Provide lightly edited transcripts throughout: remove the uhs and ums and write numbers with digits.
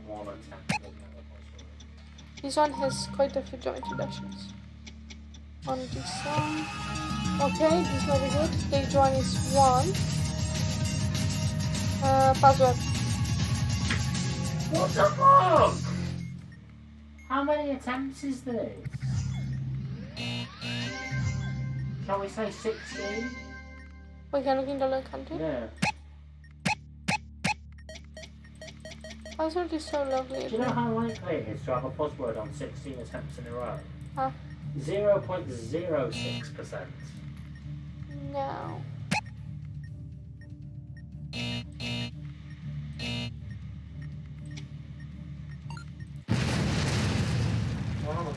one attempt at another password. This one has quite a few joint reductions. On this one. Okay, this is very good. Stage 1 is 1. Password. What the fuck? How many attempts is this? Shall we say 16? We can look in the link, can't we? Yeah. Password is so lovely. Do you know how likely it is to have a buzzword on 16 attempts in a row? Huh? 0.06%. No.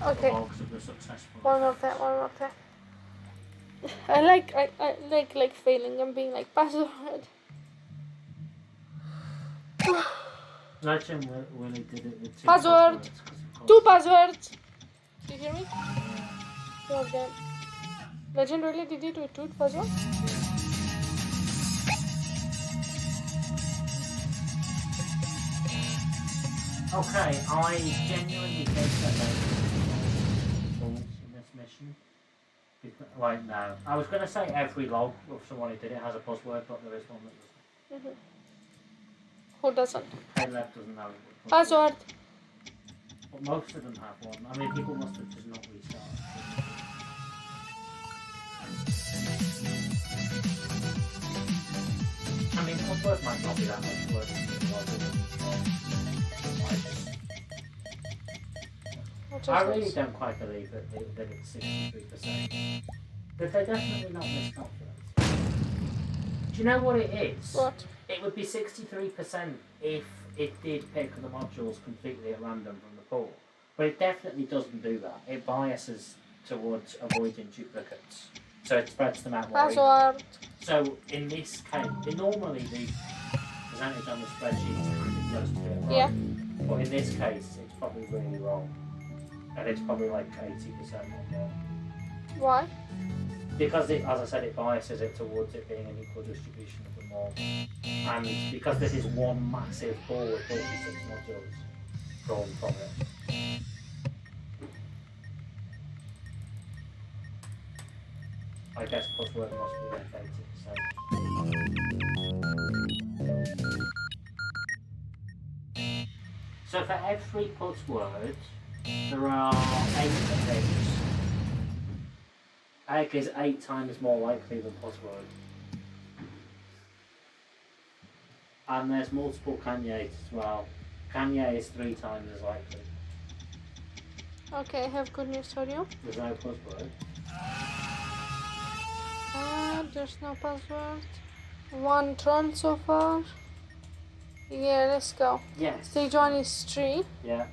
Okay. Logs of the successful. One more time. I like failing and being like password. Legend Willie did it with 2 Password. passwords, 2 passwords. Do you hear me? 2 of them. Legend really did it with 2 passwords? Okay, I genuinely think that there's balls in this mission. Wait, no. I was going to say every log of someone who did it has a buzzword, but there is one that doesn't. Who doesn't? KTaNE doesn't have a Password. But most of them have one. I mean, people must have just not restarted. I mean, buzzword might not be that much worse than the log. I really don't quite believe that it's 63%. But they definitely not miscalculated. Do you know what it is? What? It would be 63% if it did pick the modules completely at random from the pool. But it definitely doesn't do that. It biases towards avoiding duplicates. So it spreads them out more evenly. Password. So in this case, normally the percentage on the spreadsheet is pretty close to it right. Yeah. But in this case, it's probably really wrong. And it's probably like 80% or more. Why? Because it, as I said, it biases it towards it being an equal distribution of them all. And because this is one massive pool with 46 modules drawn from it. I guess Puzzword must be like 80%. So for every Puzzword, there are 8 eggs. Egg is 8 times more likely than Puzzword. And there's multiple KTaNEs as well. KTaNE is 3 times as likely. Okay, I have good news for you. There's no Puzzword. There's no password. 1 troll so far. Yeah, let's go. Yes. Stage 1 is 3. Yeah.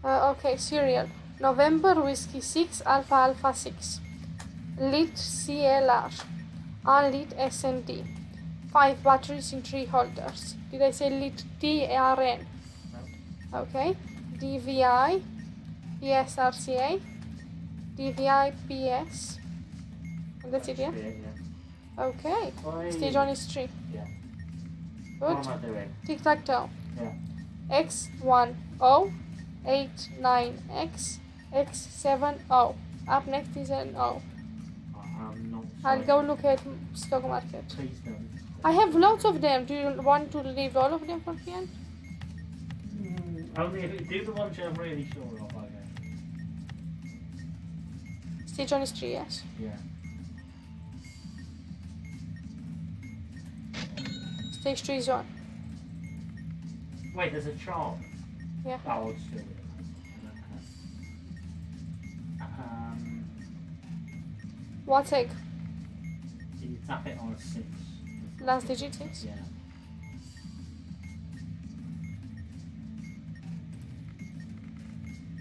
Okay, serial. November Whiskey 6 Alpha Alpha 6. Lit CLR. Unlit SND. 5 batteries in 3 holders. Did I say lit TRN? No. Okay. DVI. PSRCA. DVI PS. And that's it, yeah? Okay. Oi. Stage 1 is 3. Yeah. Good. What am I doing? Tic tac toe. Yeah. X10, H9X, X7O. Up next is an O. I'm not I'll go look at stock market. Please don't. I have lots of them. Do you want to leave all of them for the end? Only if you do the ones I'm really sure of, I guess. Stage 1 is 3, yes. Yeah. Stage 3 is 1. Wait, there's a chart. Yeah. Oh, I'll just do it. What egg? So you tap it on a 6. Last digit 6? Yeah.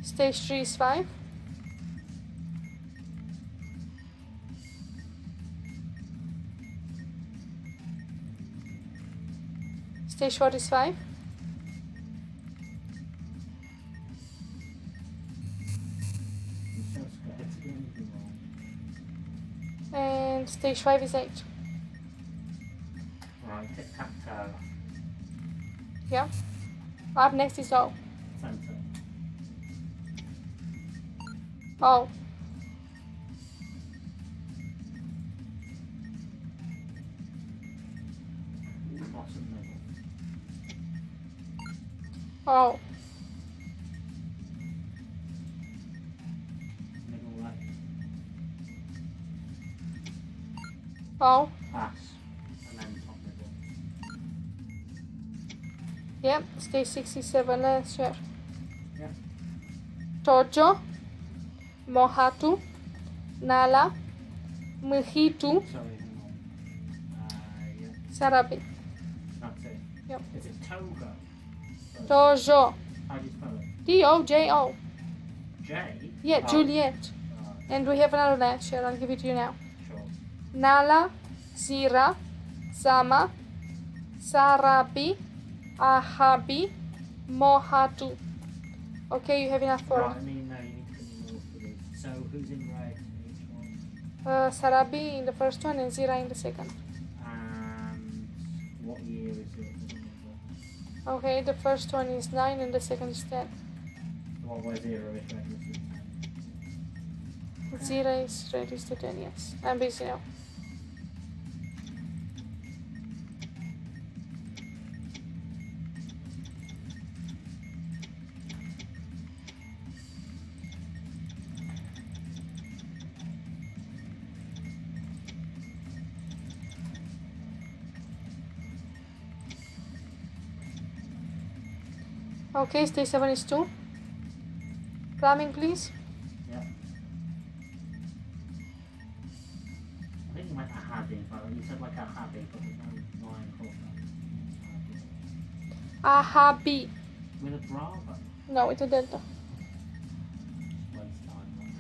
Stage 3 is 5. Stage 4 is 5. And stage 5 is 8. Right, tic-tac-toe. Yeah. Up next is O. Center. O. Bottom middle. O. Middle left. O. Pass. And then top middle. Yep. Stage 67 last year. Yeah. Tojo. Mohatu. Nala. Mhitu. Sorry, hang on. Yeah. Sarabi. That's it. Yep. Is it Togo? Tojo. How do you spell it? Tojo. J? Yeah, Oh. Juliet. And we have another last year. I'll give it to you now. Sure. Nala. Zira. Zama. Sarabi. Ahabi. Mohatu. Okay, you have enough for Right, I mean, no, you need to give me more for these. So, who's in red in each one? Sarabi in the first one and Zira in the second. And what year is it? Okay, the first one is 9 and the second is 10. The one where 0 is red, is it? Zira is registered 10, yes. I'm busy now. Okay, stage 7 is 2. Plumbing, please. Yeah. I think you meant a habby, but you said like a habby, but there's no line called that. Ahabi. With a Bravo? No, it's a delta. Waste time, right?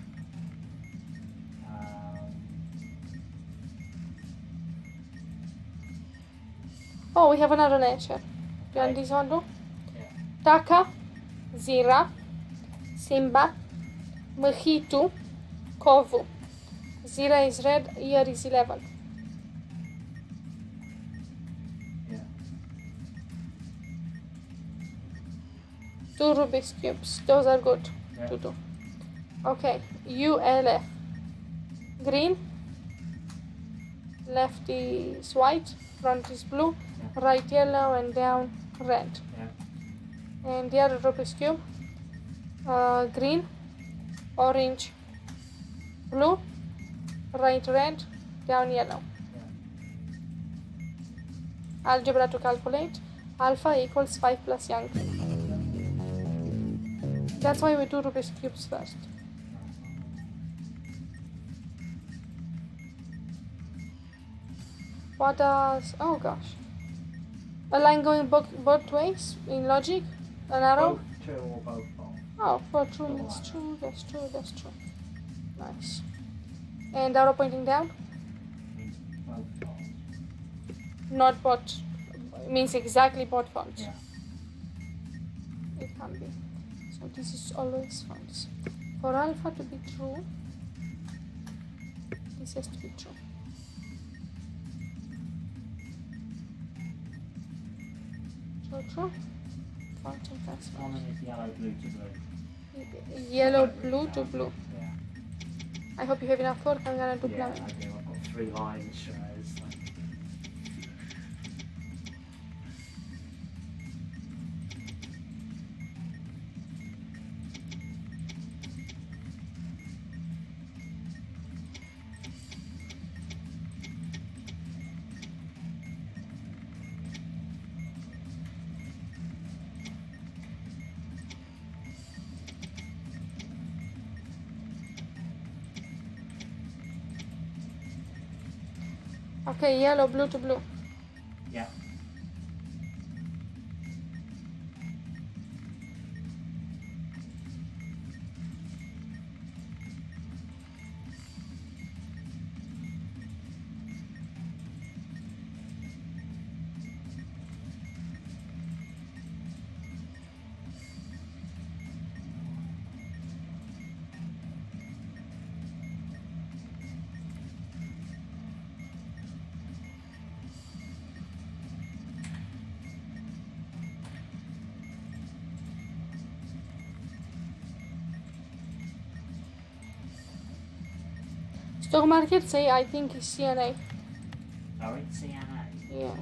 Oh, we have another nature. Do you want this one, too? Yeah. Taka, Zira, Simba, Mhitu, Kovu. Zira is red, year is 11. Yeah. 2 Rubik's Cubes. Those are good Yeah. to do. Okay, ULF. Green. Left is white, front is blue, Yeah. right yellow, and down red. Yeah. And the other Rubik's Cube. Green, orange, blue, right red, down yellow. Yeah. Algebra to calculate. Alpha equals 5 plus young. That's why we do Rubik's Cubes first. What does... Oh gosh. A line going both ways in logic? An arrow? Both true or both false. Oh, for true means true, that's true, that's true. Nice. And arrow pointing down? Means both false. Not both. Means exactly both false. Yeah. It can be. So this is always false. For alpha to be true, this has to be true. True. False and false. One is yellow, blue to blue. Yellow, blue to blue. Yeah. I hope you have enough work. I'm gonna do Yeah, plumbing. I do. I've got 3 lines, so it's like... Okay, yellow, blue to blue. Yeah. Stock market say I think it's CNA. Sorry, CNA? Yeah.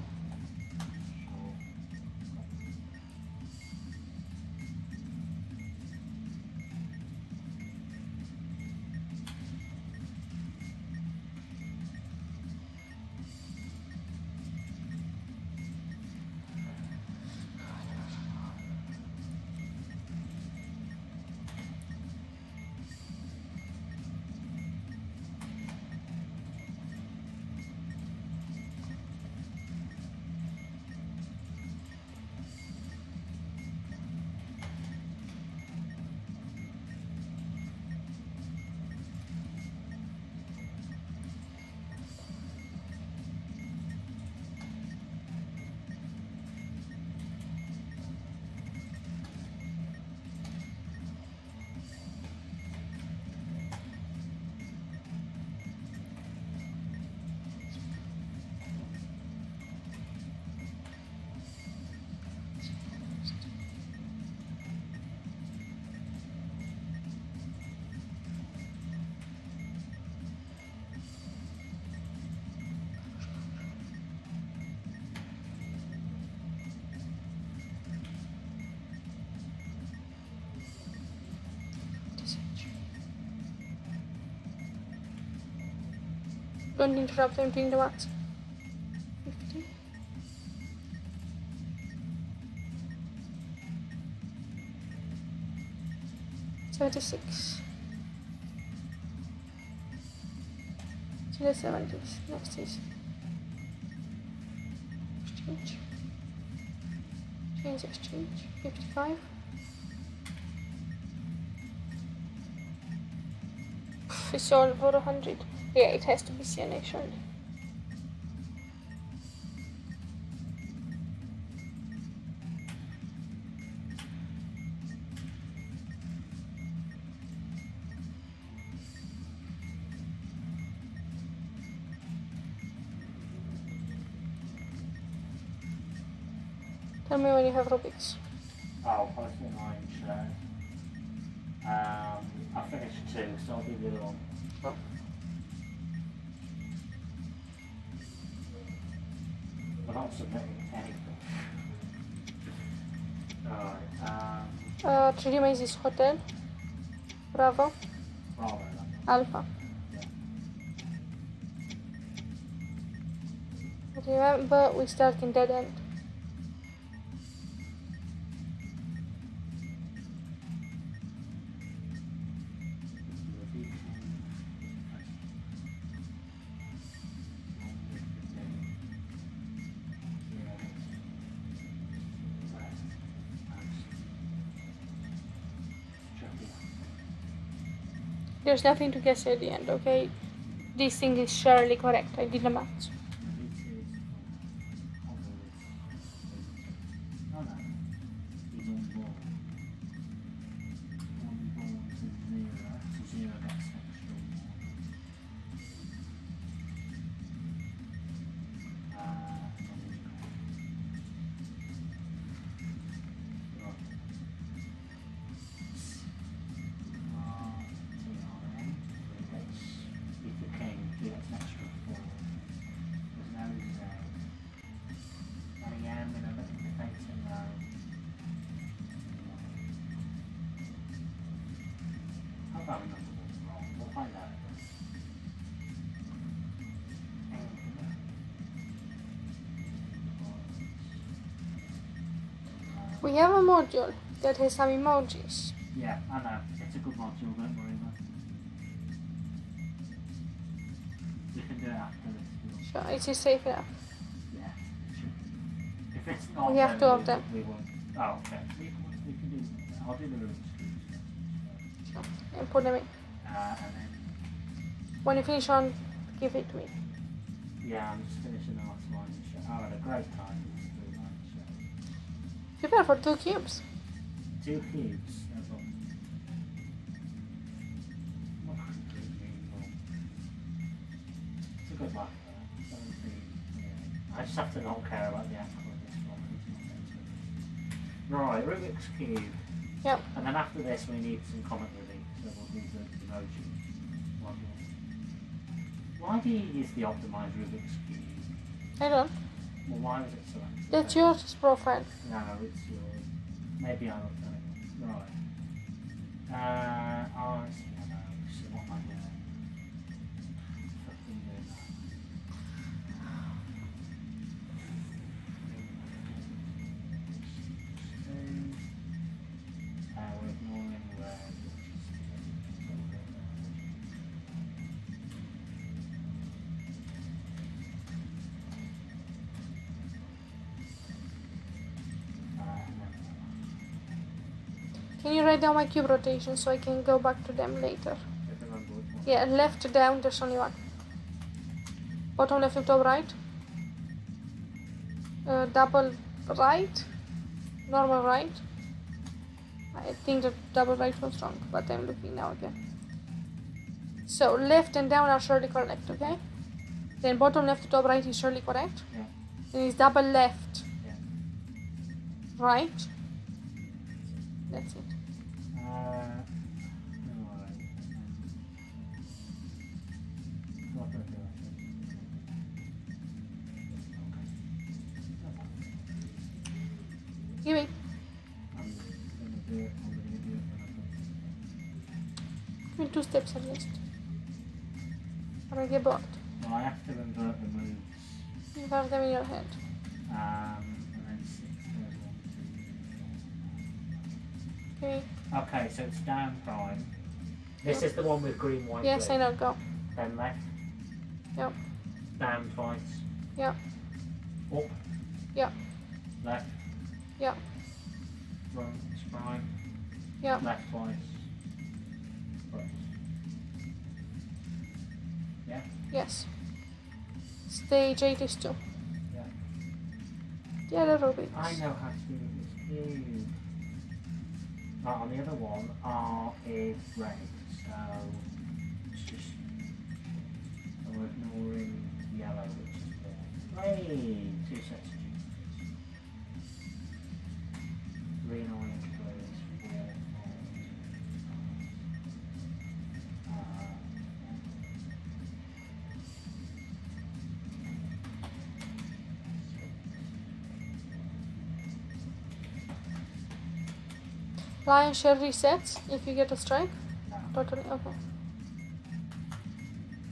Don't interrupt, I'm doing the maths. 50. 76. To the 70s. Next is exchange. Change exchange. 55. It's all for 100. Yeah, it has to be CNA, surely. Tell me when you have Rubik's. Oh, posting mine, so. I finished 2, so I'll do the other one. Oh. We're not submitting anything. Alright, 3D Maze is Hotel. Bravo. Bravo. Alpha. Remember, we start in dead end. There's nothing to guess at the end, okay? This thing is surely correct. I did the maths. We have a module that has some emojis. Yeah, I know. It's a good module, don't worry about it. We can do it after this. Sure, it is safe enough. Yeah. If it's not, We have then two of them. We won't. Oh, okay. We can do. I'll do the rooms. And put them in. And then. When you finish one, give it to me. Yeah, I'm just finishing the last one. I had a great time. Prepare for 2 cubes. 2 cubes. It's a good laugh there. 17. Yeah. I just have to not care about the ankle of this one. Right, Rubik's Cube. Yep. And then after this we need some comment relief, so we'll do the emoji module. Why do you use the optimized Rubik's Cube? I don't. Well, why was it selected? That's yours profile. No, it's yours. Maybe I looked at it. Right. Oh, I see. I know. So what am I doing? Fucking doing that. We're ignoring red. Can you write down my cube rotation so I can go back to them later? Yeah, left down, there's only one. Bottom left, top right. Double right. Normal right. I think the double right was wrong, but I'm looking now again. So left and down are surely correct, okay? Then bottom left to top right is surely correct. Yeah. Then it's double left. Yeah. Right. That's it. Give me. Give me 2 steps at least. Or I get bored. Well, I have to invert the moves. Invert them in your head. And then 6, there's 1, 2, 3, 4. Give me. Okay, so it's down prime. This is the one with green, white, Yes, blue. I know, go. Then left. Yep. Down twice. Yep. Up. Yep. Left. Yep. Front, prime. Yep. Left twice. Front. Yeah? Yes. Stage 8 is 2. Yeah. The other Rubik's. I know how to do this cube. On the other one, R is red, so it's just, so we're ignoring yellow, which is there. Hey, 2 sets of G's. Green, orange, blue is 4, 4. Lion share resets if you get a strike. No. Totally, okay.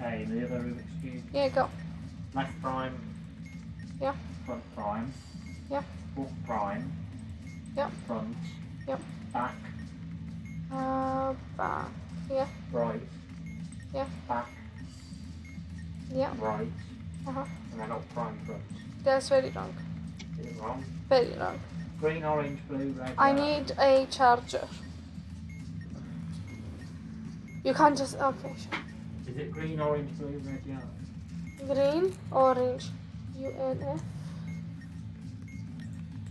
Okay, the other Rubik's Cube. Yeah, go. Left prime. Yeah. Front prime. Yeah. Up prime. Yeah. Front. Yep. Back. Back. Yeah. Right. Yeah. Back. Yeah. Right. Uh-huh. And then up prime front. That's very wrong. Is it wrong? Very wrong. Green, orange, blue, red. I yellow. need a charger. You can't just... Okay, sure. Is it green, orange, blue, red, yellow? Green, orange, UNF.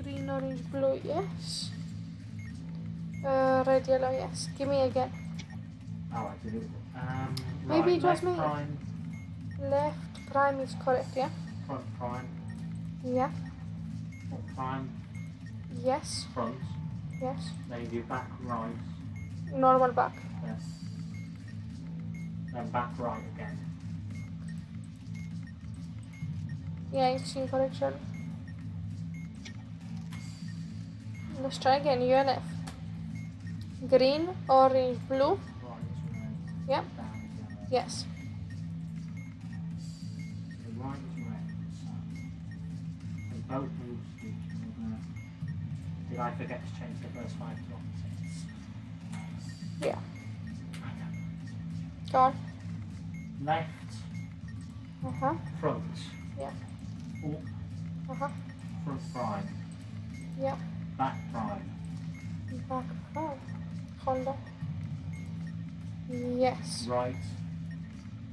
Green, orange, blue, yes. Red, yellow, yes. Give me again. Oh, I did it. Maybe right, it was left me. prime, Left prime is correct, yeah? front prime, Yeah. up prime, Yes. front. Yes. Then you do back right, Normal back. yes. Then back right again. Yeah, it's incorrect, surely. Let's try again. UNF. Green, orange, blue. Right is red. Yep. Down is yellow. Yes. The right is red. So and both moves do together. Did I forget to change the first 5 to opposites? Yeah. I don't know. Go on. Left, Uh-huh. front, Yeah. up, Uh-huh. front prime, Yeah. back prime, Back prime. Hold on. Yes. right,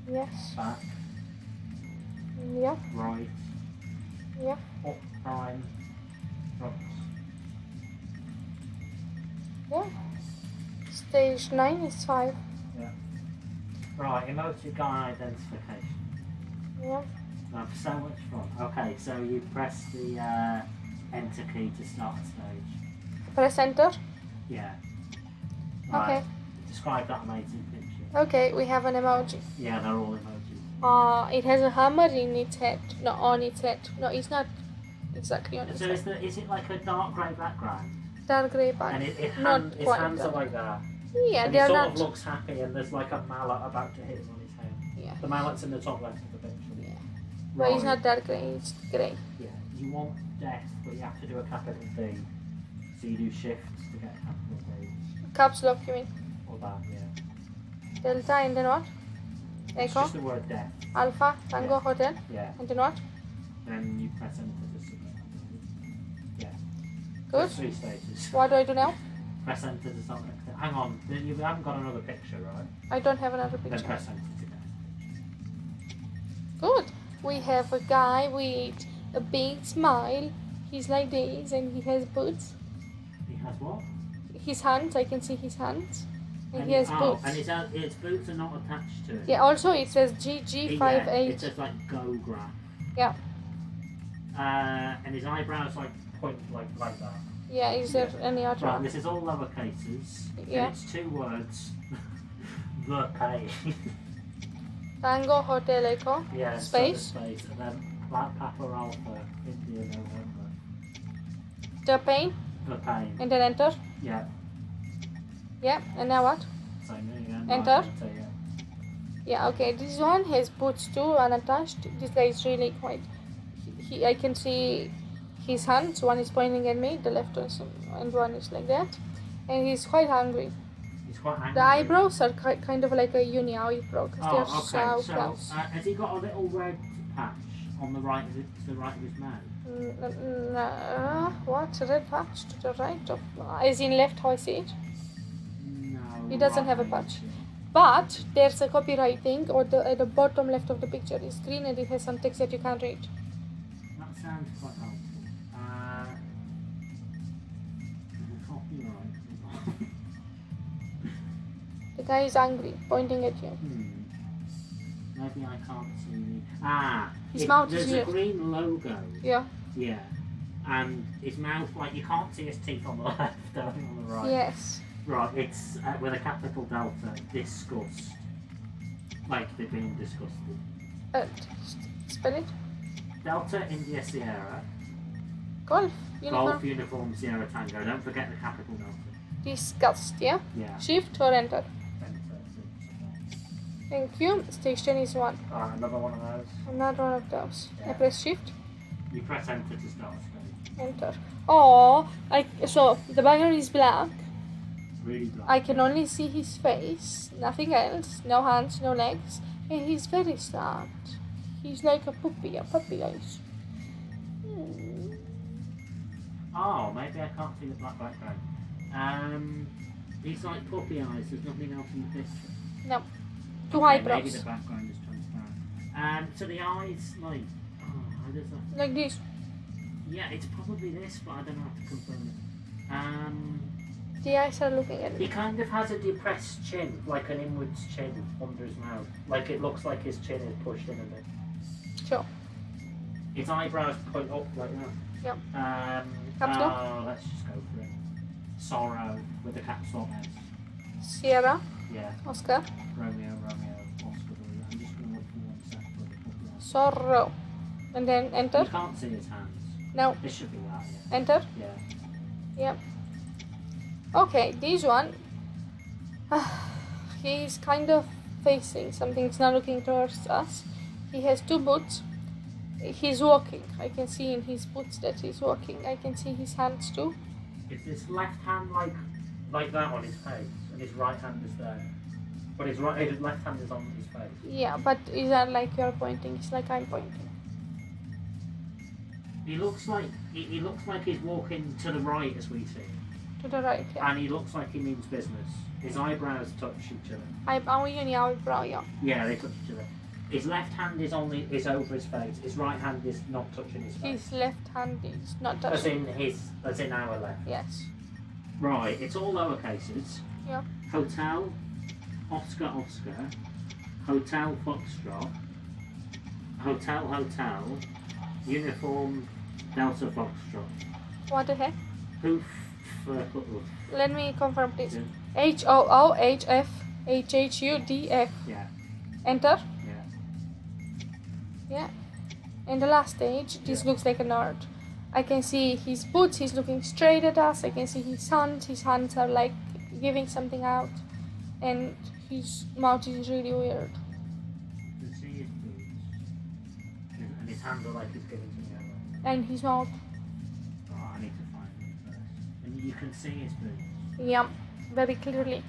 Yes. back, Yeah. right, Yeah. up prime, front. Yeah. Stage 9 is 5. Yeah. Right, emoticon identification. Yeah. That's so much fun. Okay, so you press the enter key to start the stage. Press enter. Yeah. Okay. Describe that amazing picture. Okay, we have an emoji. Yeah, they're all emojis. It has a hammer in its head. No, on its head. No, it's not exactly on its So head. is it like a dark grey background? Dark grey And back. its Not hands quite are dark. like that. Yeah, And they he are sort not. of looks happy, and there's like a mallet about to hit him on his head. Yeah. The mallet's in the top left of the picture. Yeah. Right. But it's not dark grey. It's grey. Yeah. You want death, but you have to do a capital D. So you do shift to get a capital D. Caps lock, you mean? Or that, yeah. Delta and then what? It's Echo. just the word death. Alpha. Tango. Yeah. Hotel. Yeah. And then what? Then you press enter to submit. Yeah. Good. There's 3 stages. What do I do now? Press enter to submit. Hang on, you haven't got another picture, right? I don't have another Then picture. press enter to go. Good. We have a guy with a big smile. He's like this and he has boots. He has what? His hands, I can see his hands. And he has boots. And his boots are not attached to it. Yeah, also it says Yeah, GG58. it says like go graph. Yeah. And his eyebrows like point like that. Yeah, is there any other Right, one? this is all lower cases. Yeah. And it's 2 words. The pain. Tango, Hotel, Echo. Yeah. Space. So the space. And then Black Papa Alpha, India, November. The pain. The pain. And then enter. Yeah. Yeah, and now what? Same thing again. Enter. Right, yeah. Yeah, okay, this one has boots too, unattached. This guy is really quite... I can see his hands. One is pointing at me, the left one, and one is like that. And he's quite hungry. He's quite angry. The eyebrows are kind of like a uni eyebrow, because Oh, they're okay. so So, close. has he got a little red patch on the right of to the right of his mouth? What? Red patch to the right of... As in left, how I see it? No. He doesn't have a right, patch. But there's a copyright thing, or at the bottom left of the picture is green and it has some text that you can't read. That sounds quite helpful. Copyright. The guy is angry, pointing at you. Maybe I can't see the... His mouth is there's weird. a green logo. Yeah. Yeah. And his mouth, like, you can't see his teeth on the left, only on the right. Yes. Right, it's with a capital delta, disgust. Like they're being disgusted. Spell it. Delta India Sierra, Golf. Uniform. Golf Uniform Sierra Tango. Don't forget the capital delta. Disgust, yeah? Yeah. Shift or enter. Enter. Thank you. Station is 1. Alright, another one of those. Another one of those. I Yeah. press shift. You press enter to start a stage. Enter. Oh, so the background is black. Really black. I can only see his face, nothing else, no hands, no legs, and he's very sad. He's like a puppy eyes. Oh, maybe I can't see the black background. He's like puppy eyes, there's nothing else in the picture. No. Two Okay, eyebrows. Maybe the background is transparent. So the eyes, like, how does that? Like this. Yeah, it's probably this, but I don't know how to confirm it. The eyes are looking at He me. kind of has a depressed chin, like an inwards chin under his mouth. Like it looks like his chin is pushed in a bit. Sure. His eyebrows point up like that. Yep. Let's just go for it. Sorrow with the caps lock S. Sierra. Yeah. Oscar. Romeo, Oscar. I'm just going to look for 1 second for the puppy eyes. Sorrow. And then You enter. can't see his hands. No. This should be that, yeah. Enter. Yeah. Yep. Okay, this one. He's kind of facing something. He's not looking towards us. He has 2 boots. He's walking. I can see in his boots that he's walking. I can see his hands too. Is his left hand like that on his face, and his right hand is there? But his left hand is on his face. Yeah, but is that like you're pointing? It's like I'm pointing. He looks like he's walking to the right as we see, To the right, yeah. and he looks like he means business. His eyebrows touch each other. I'm only eyebrow, yeah. Yeah, they touch each other. His left hand is over his face. His right hand is not touching his face. His left hand is not As touching. as in our left. Yes. Right, it's all lower cases. Yeah. Hotel, Oscar, Hotel, Foxtrot, Hotel, Uniform, Delta, Foxtrot. What the heck? Hoof, Let me confirm please. yeah. HOOHFHHUDF. Yeah, Enter. yeah. Yeah. In the last stage, this looks like a nerd. I can see his boots, he's looking straight at us. I can see his hands are like giving something out. And his mouth is really weird. You can see his boots. And his hands are like he's giving something out. And his mouth. Oh, I need to find him first. And you can see his boots. Yeah, very clearly.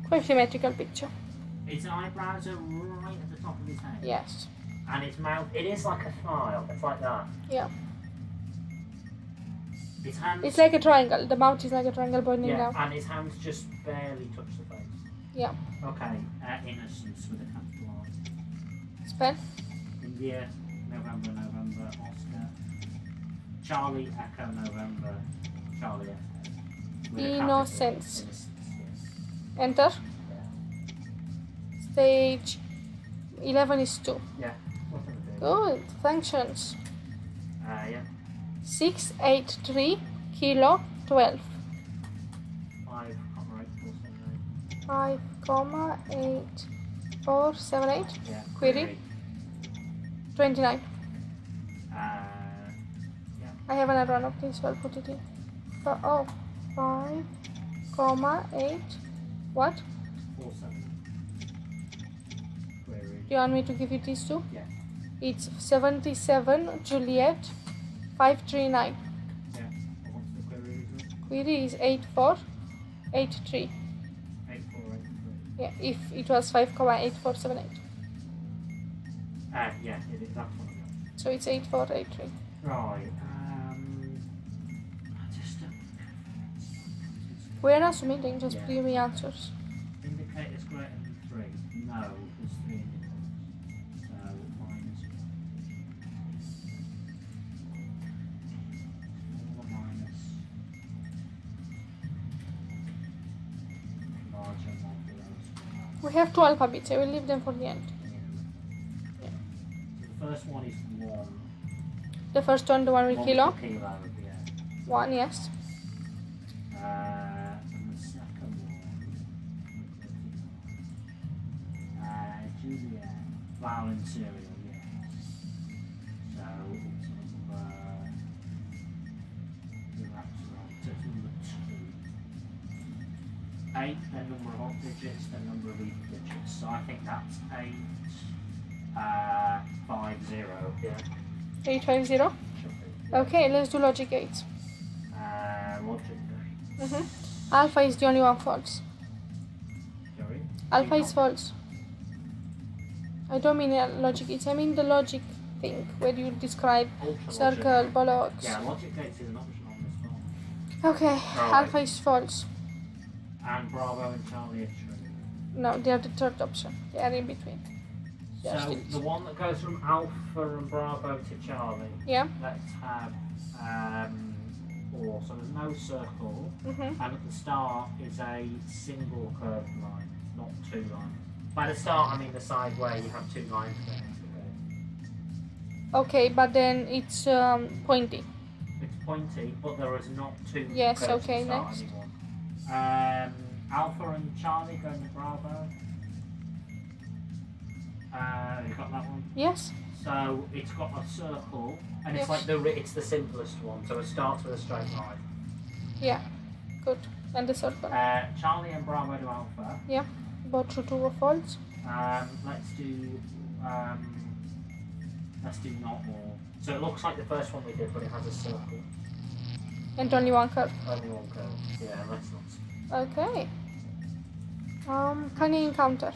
Quite symmetrical picture. His eyebrows are right at the top of his head. Yes. And his mouth, it is like a smile. It's like that. Yeah. His hands. It's like a triangle. The mouth is like a triangle pointing down. And his hands just barely touch the face. Yeah. Okay, innocence with a capital I. Spell. India, November, Oscar. Charlie, Echo, November, Charlie, Echo. With a capital Innocence. Innocence, yes. Enter. Yeah. Stage 11 is 2. Yeah. What am I doing? Good. Functions. Yeah. 683 kilo 12. 5,8478. Yeah. Query. 29. Yeah. I have another one of these, so I'll put it in. 5, 8. What? 47. Query. Do you want me to give you these two? Yeah. It's 77 Juliet 539. Yeah. What's the query? Query is 8483. 8483. Yeah, if it was 5,8478. Yeah, it is. That's one of them. So it's 8483. Right. I just don't. We're not submitting, just Yeah. give me answers. Indicators greater than 3. No, there's 3 indicators. So minus 1. Smaller minus. Larger modulus. We have 2 alphabets, I will leave them for the end. So the first one is 1. The first one, the one with 1 kilo. with the kilo, yeah. 1, yes. And the second one, Juliet, vowel and cereal, yes. So it's number, that's right, so it's number 2. 8, then number of odd digits, then number of even digits. So I think that's 8, 5, 0, yeah. 850. Should be. Okay, let's do logic gates. Logic gates. Alpha is the only one false. Sorry? Alpha is false. I don't mean logic gates, I mean the logic thing where you describe Ultra circle, logic. bollocks. Yeah, logic gates is an option on this one. Okay, Right. alpha is false. And Bravo and Charlie are true. No, they are the third option. They are in between. They are So still- the one that goes from Alpha and Bravo to Charlie, Yeah. let's have 4. So there's no circle, Mm-hmm. and at the start is a single curved line, not 2 lines. By the start, I mean the side where you have 2 lines there. Okay, but then it's pointy. It's pointy, but there is not 2 Yes, curves okay, to start next. anyone. Alpha and Charlie going to Bravo. You got that one? Yes. So it's got a circle, and it's Yes. like it's the simplest one. So it starts with a straight line. Yeah. Good. And the third one. Charlie and Bravo to Alpha. Yeah. Both true, true or false. Let's do not all. So it looks like the first one we did, but it has a circle. And only one curve. Only one curve. Yeah, let's not. Okay. Can you encounter?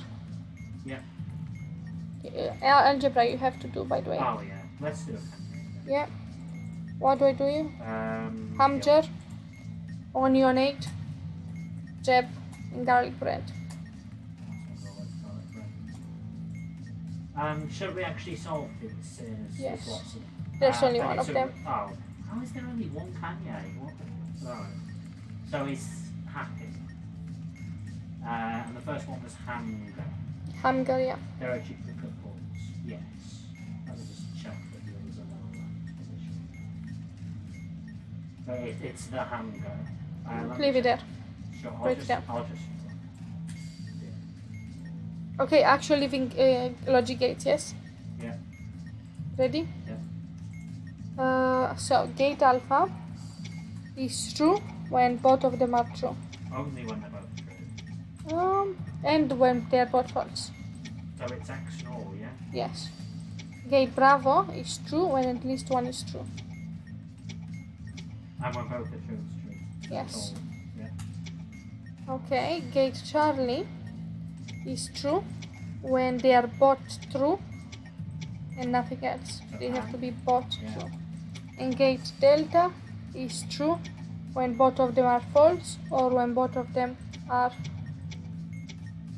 Yeah. Algebra you have to do, by the way. Oh yeah. Let's do it. Yeah. What do I do you? Hamburger, onionate, jab, and garlic bread. Should we actually solve these? Yes. Lots of, There's only and one it's of them. Oh, how is there only one KTaNE? What the? Right. So he's happy. And the first one was hamburger. Hamburger, yeah. There are duplicate balls. Yes. Let me just check that the others are not in that position. But it's the hamburger. Leave it there. Sure. Break it down. I'll just. Yeah. Okay, actually leaving logic gates, yes? Yeah. Ready? Yeah. So gate alpha is true when both of them are true. Only when they're both true. And when they're both false. So it's X or, yeah? Yes. Gate bravo is true when at least one is true. And when both are true, it's true. Yes. All, yeah. Okay, gate Charlie is true when they are both true and nothing else. They have to be both true. And gate Delta is true when both of them are false or when both of them are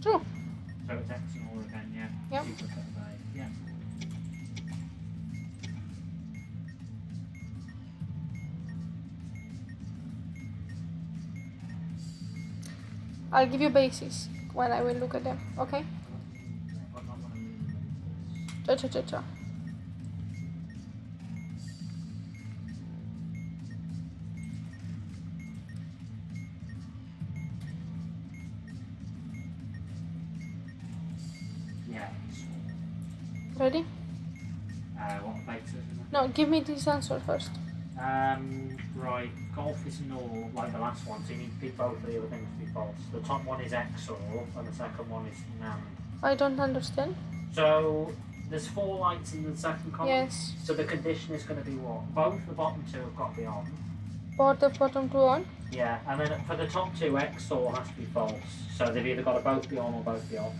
true. So it's X and all again, yeah? Yep. Yeah. I'll give you bases when I will look at them, okay? Cha-cha-cha-cha. Yeah. Ready? What bases? No, give me this answer first. Right, golf is null, like the last one, so you need both of the other things to be false. The top one is XOR, and the second one is NAND. I don't understand. So, there's 4 lights in the second column. Yes. So the condition is going to be what? Both the bottom 2 have got to be on. Both the bottom two on. Yeah, and then for the top 2, XOR has to be false. So they've either got to both be on or both be off.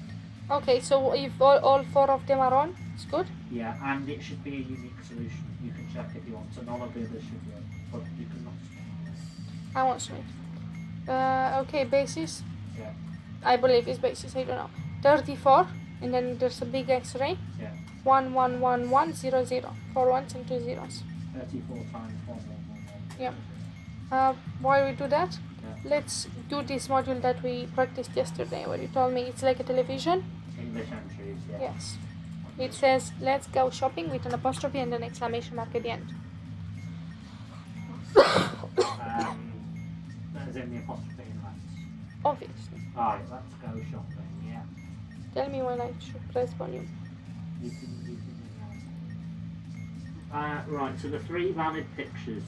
Okay, so if all 4 of them are on, it's good. Yeah, and it should be a unique solution. You can check if you want. So none of the others should be on, but you can not. I want Smith. Okay, basis. Yeah. I believe it's basis, I don't know. 34, and then there's a big X-ray. Yeah. 1, 1, 1, 1, 0, 0. 4 ones and 2 zeros. 34 times 1, 1, 1, 1. Yeah. While we do that, let's do this module that we practiced yesterday, where you told me it's like a television. English entries, yeah. Yes. It says, let's go shopping with an apostrophe and an exclamation mark at the end. There's in the apostrophe in that. Obviously. Alright, let's go shopping, yeah. Tell me when I should press volume. You can right, so the 3 valid pictures,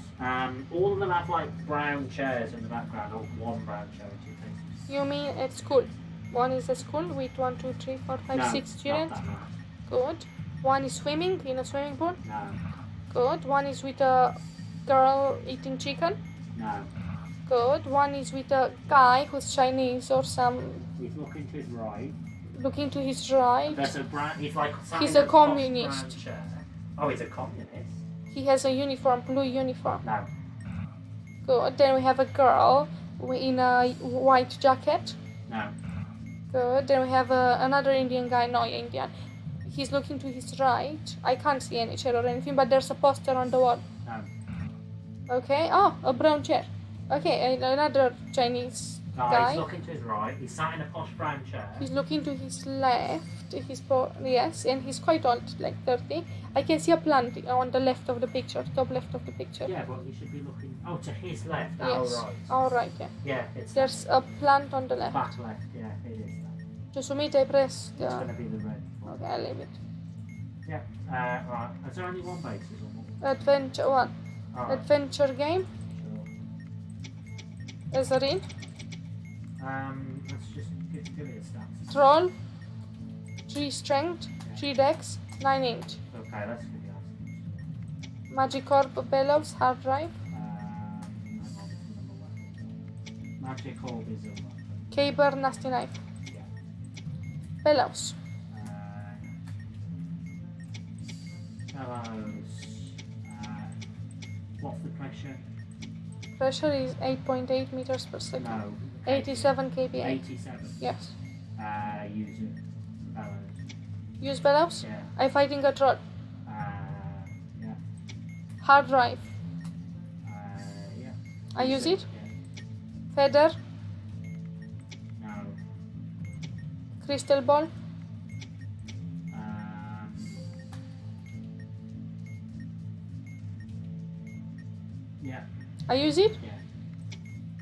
all of them have like brown chairs in the background, or one brown chair in 2 places. You mean at school? One is a school with 1, 2, 3, 4, 5, 6 students. Not that much. Good. One is swimming in a swimming pool. No. Good. One is with a girl eating chicken. No. Good. One is with a guy who's Chinese or some. He's looking to his right. Looking to his right. There's a brown. He's like. He's a communist. Brown chair. Oh, he's a communist. He has a uniform, blue uniform. No. Good. Then we have a girl in a white jacket. No. Good. Then we have another Indian guy. No, Indian. He's looking to his right. I can't see any chair or anything, but there's a poster on the wall. No. Okay. Oh, a brown chair. Okay, another Chinese guy. He's looking to his right. He's sat in a posh brown chair. He's looking to his left. Yes, and he's quite old, like 30. I can see a plant on the left of the picture, top left of the picture. Yeah, but he should be looking. Oh, to his left. Yes. Oh, right. All right. Yeah. Yeah, it's. There's a plant on the left. Back left. Yeah, it is. That. To submit, I press the. It's going to be the red. Okay, I'll leave it. Yeah. Right. Is there only one basis or more? Adventure one. Right. Adventure game. Sure. Is that in? Let's just give it a stats. Troll. 3 strength. 3 dex. 9 inch. Okay, let's give you that. Magicorp bellows hard drive. Hang on, it's number 1. Magic orb is a one. Caber nasty knife. Yeah. Bellows. Bellows. What's the pressure? Pressure is 8.8 meters per second. No. 87 kPa. 87. Yes. Use it. Bellows. Use bellows. Yeah. I'm fighting a troll. Yeah. Hard drive. Yeah. I use it. Yeah. Feather. No. Crystal ball. Yeah. I use it. Yeah.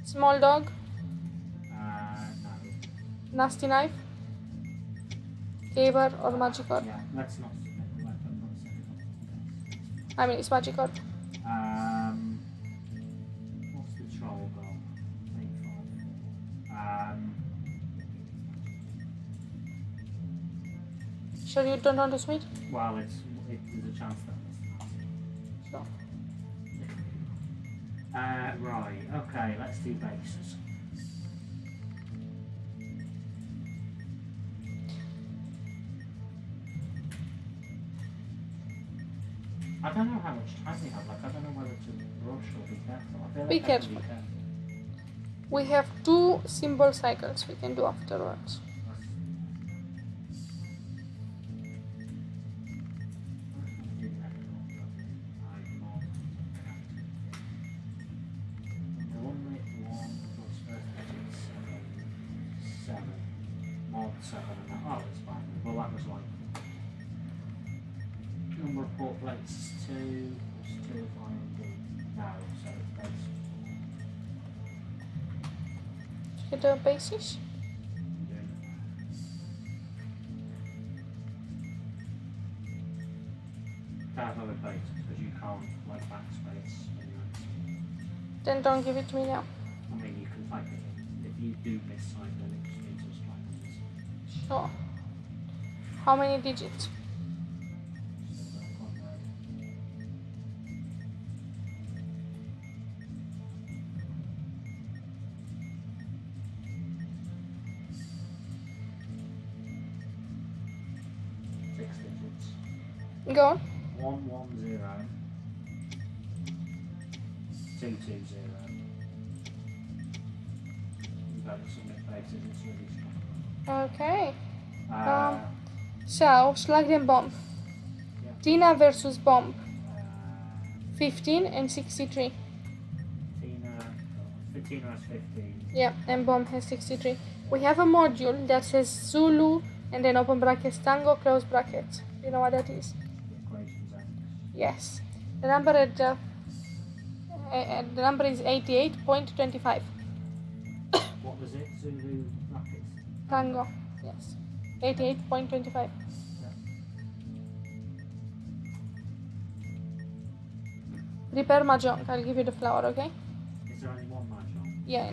Small dog. No. Nasty knife. Caber or magic orb. Yeah. Let's not submit the weapon. I mean, it's magic orb. What's the troll goal? 854. Sure you don't want to smite? Well, there's a chance that it's Sure. not. Right, okay, let's do bases. I don't know how much time we have, like, I don't know whether to rush or be careful. I feel like Be I can careful. be careful. We have 2 symbol cycles we can do afterwards. Oh, it's fine. Well, that was like number of port plates 2 plus 2 of IMD. No, so that's Get the bases. can't have other plates because you can't like backspace. Then don't give it to me now. I mean, you can type it in. If you do miss sign, then it just means it's trying to miss. Sure. How many digits? So that one there. Six digits. Go on. 110 220. You've got to submit places, it's really strong. Okay. Uh, So, Slug and Bomb. yeah. Tina versus Bomb. 15 15 and 63. Tina has 15. Yeah, and Bomb has 63. We have a module that says Zulu and then open brackets Tango, close brackets. You know what that is? Equations X. Yes. The number the number is 88.25. What was it? Zulu brackets? Tango. Yes. 88.25. Prepare mahjong. I'll give you the flower, okay? Is there only one mahjong? Yeah,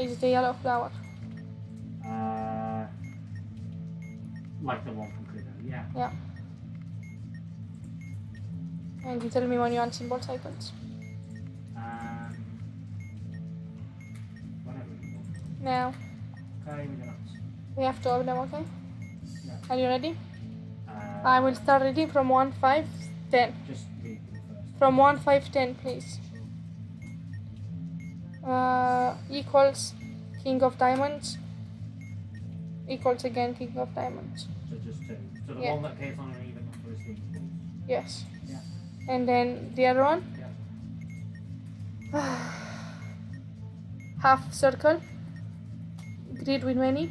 is the yellow flower. Like the one from Cluedo, yeah. Yeah. And you tell me when you want symbol cycles. Whenever you want. Now, Okay, we're gonna. we have 2 of them, okay? Yeah. Are you ready? I will start reading from 1, 5, 10. Just read them first. From 1, 5, 10, please. Equals King of Diamonds. Equals again King of Diamonds. So just 2. So the Yeah. one that gets on an even number is the equals. Yes. Yeah. And then the other one. Yeah. Half circle. Grid with many.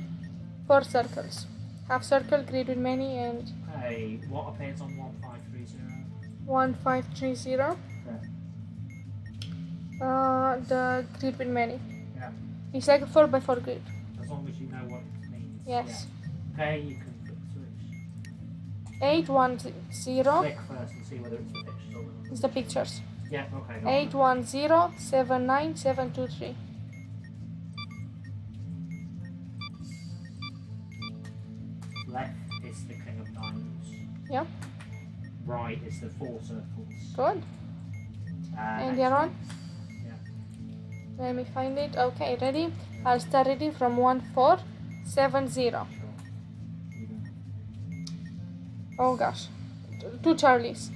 4 circles. Half circle, grid with many, and Okay, what appears on 1530? 1530. The grid with many. Yeah. It's like a 4x4 grid. As long as you know what it means. Yes. Yeah. Okay, you can flip switch. 810 Click first and see whether it's the pictures or the numbers. is the pictures. Yeah, okay. go on. 81079723. Left is the King of Diamonds. Yeah, Right is the 4 circles. good. And the next other one? Yeah. Let me find it. Okay, ready? I'll start reading from 1470. Sure. You go. Oh gosh. 2 Charlies.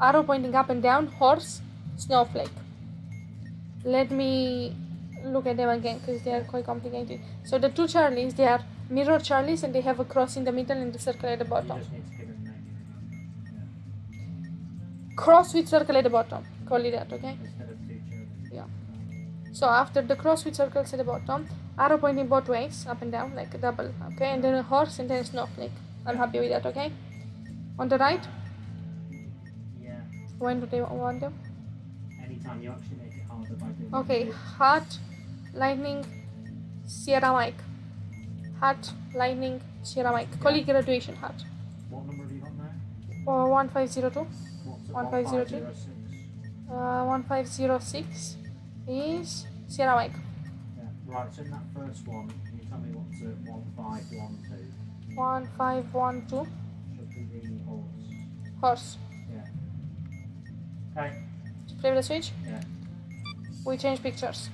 Arrow pointing up and down, horse, snowflake. Let me look at them again because they are quite complicated. So the 2 Charlies, they are mirror Charlies and they have a cross in the middle and the circle at the You bottom. just need to give it a name. Yeah. Cross with circle at the bottom. Call it that, okay? Instead of 2 children. Yeah. So after the cross with circles at the bottom, arrow pointing both ways, up and down, like a double, okay? And then a horse and then a snowflake. I'm happy with that, okay? On the right, Yeah. when do they want them? Anytime you actually make it harder by doing Okay, it. heart, lightning, Sierra Mike. Heart, lightning, Sierra Mike. Call it graduation heart. What number have you got there? 1502. So 1502. 1506 is Sierra Mike. Yeah. Right, so in that first one, can you tell me what's at 1512? 1512. Should be the horse. Horse. Okay. Flip the switch. Yeah. We change pictures.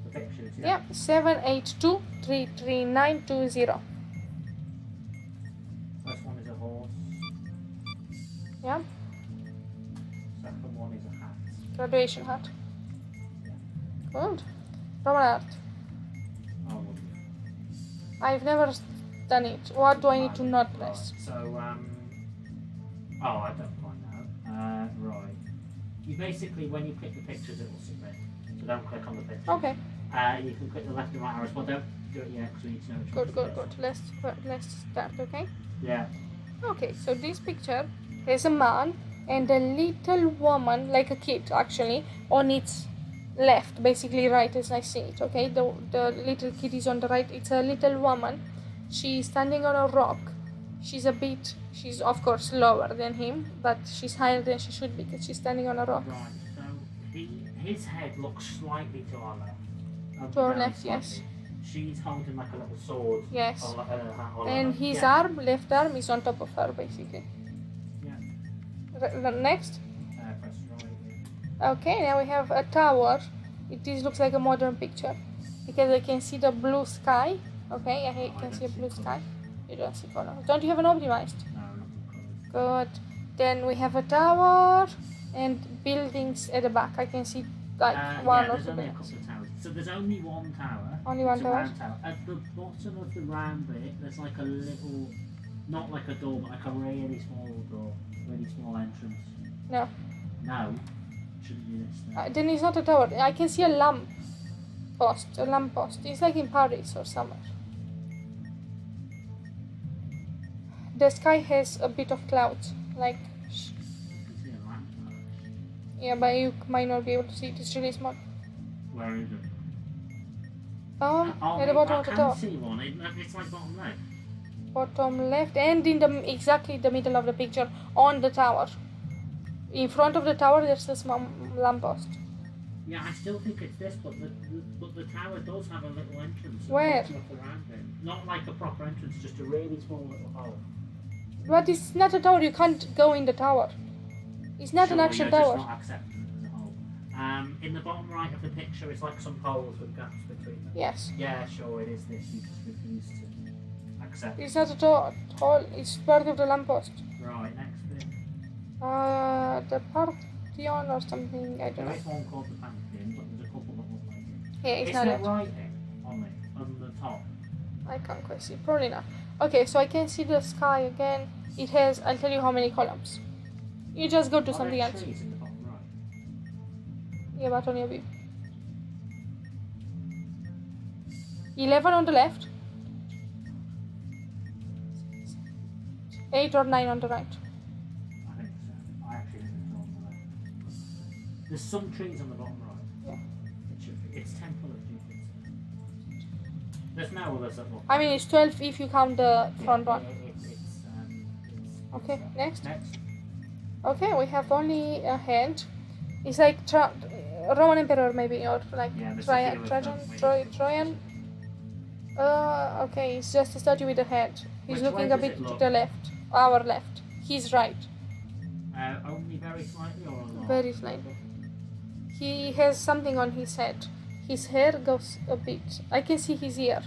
The pictures, yeah. Yeah, 782 33920. First one is a horse. Yeah, Second one is a hat. graduation hat. Good. Roman art. Oh, lovely. I've never done it. What do I need to not press? Right, so, oh, I don't quite know. Right. You basically, when you click the pictures, it will submit. So don't click on the pictures. Okay. You can click the left and right arrows, but don't do it yet because we need to know which Good, one's good, this. good. Let's start, okay? Yeah. Okay, so this picture is a man and a little woman, like a kid actually, on its left, basically right as I see it, okay? The little kid is on the right. It's a little woman. She's standing on a rock. She's of course lower than him, but she's higher than she should be because she's standing on a rock. Right, so his head looks slightly to our left. To our Very left, slightly. yes. She's holding like a little sword. Yes. Or like a hat or And like, his yeah. left arm is on top of her, basically. Yeah. Next. Press right. Okay, now we have a tower. This looks like a modern picture because I can see the blue sky. Okay, I can see a blue sky. You don't see color. Don't you have an optimized? No, not colours. Good. Then we have a tower and buildings at the back. I can see like one or there's two only a buildings. couple of towers. So there's only one tower. Only one It's tower? a round tower. At the bottom of the round bit, there's like a little, not like a door, but like a really small door, really small entrance. No. No, shouldn't be this. Then. Then it's not a tower. I can see a lamp post. A lamp post. It's like in Paris or somewhere. The sky has a bit of clouds, like. You can see a lamp. Yeah, but you might not be able to see it. It's really small. Where is it? At the bottom of the I tower. can see one. It's like bottom left. Bottom left and in the exactly the middle of the picture on the tower. In front of the tower, there's a small lamppost. Yeah, I still think it's this, but the tower does have a little entrance. Where? At the bottom of the round bit. Not like a proper entrance, just a really small little hole. But it's not a tower. You can't go in the tower. It's not an Sure, actual you're tower. Just not accepting it as a whole. In the bottom right of the picture, it's like some poles with gaps between them. Yes. Yeah, sure, it is this. You just refuse to accept it. It's not a tower. It's part of the lamppost. Right, next bit. The Parthenon or something. I don't There know. is one called the Pantheon, but there's a couple that look like it. Yeah, it's Is not there it. writing on it, on the top? I can't quite see. Probably not. Okay, so I can see the sky again. It has. I'll tell you how many columns. You just go to Are something there else. trees in the bottom right? Yeah, but on your view. 11 on the left. 8 or 9 on the right. I think so. I actually think it's on the left. There's some trees on the bottom right. Yeah. It should be. It's 10 colours, do you think so? There's no others that look. I mean, it's 12 if you count the front one. It's Okay, next. Next. Okay, we have only a hand. It's like Roman Emperor maybe, or like Yeah, the Trajan. statue with Trojan. Okay, it's just a statue with a head. He's Which way looking a does bit it to look? the left. Our left. He's right. Only very slightly or a lot? Very slightly. He has something on his head. His hair goes a bit. I can see his ear.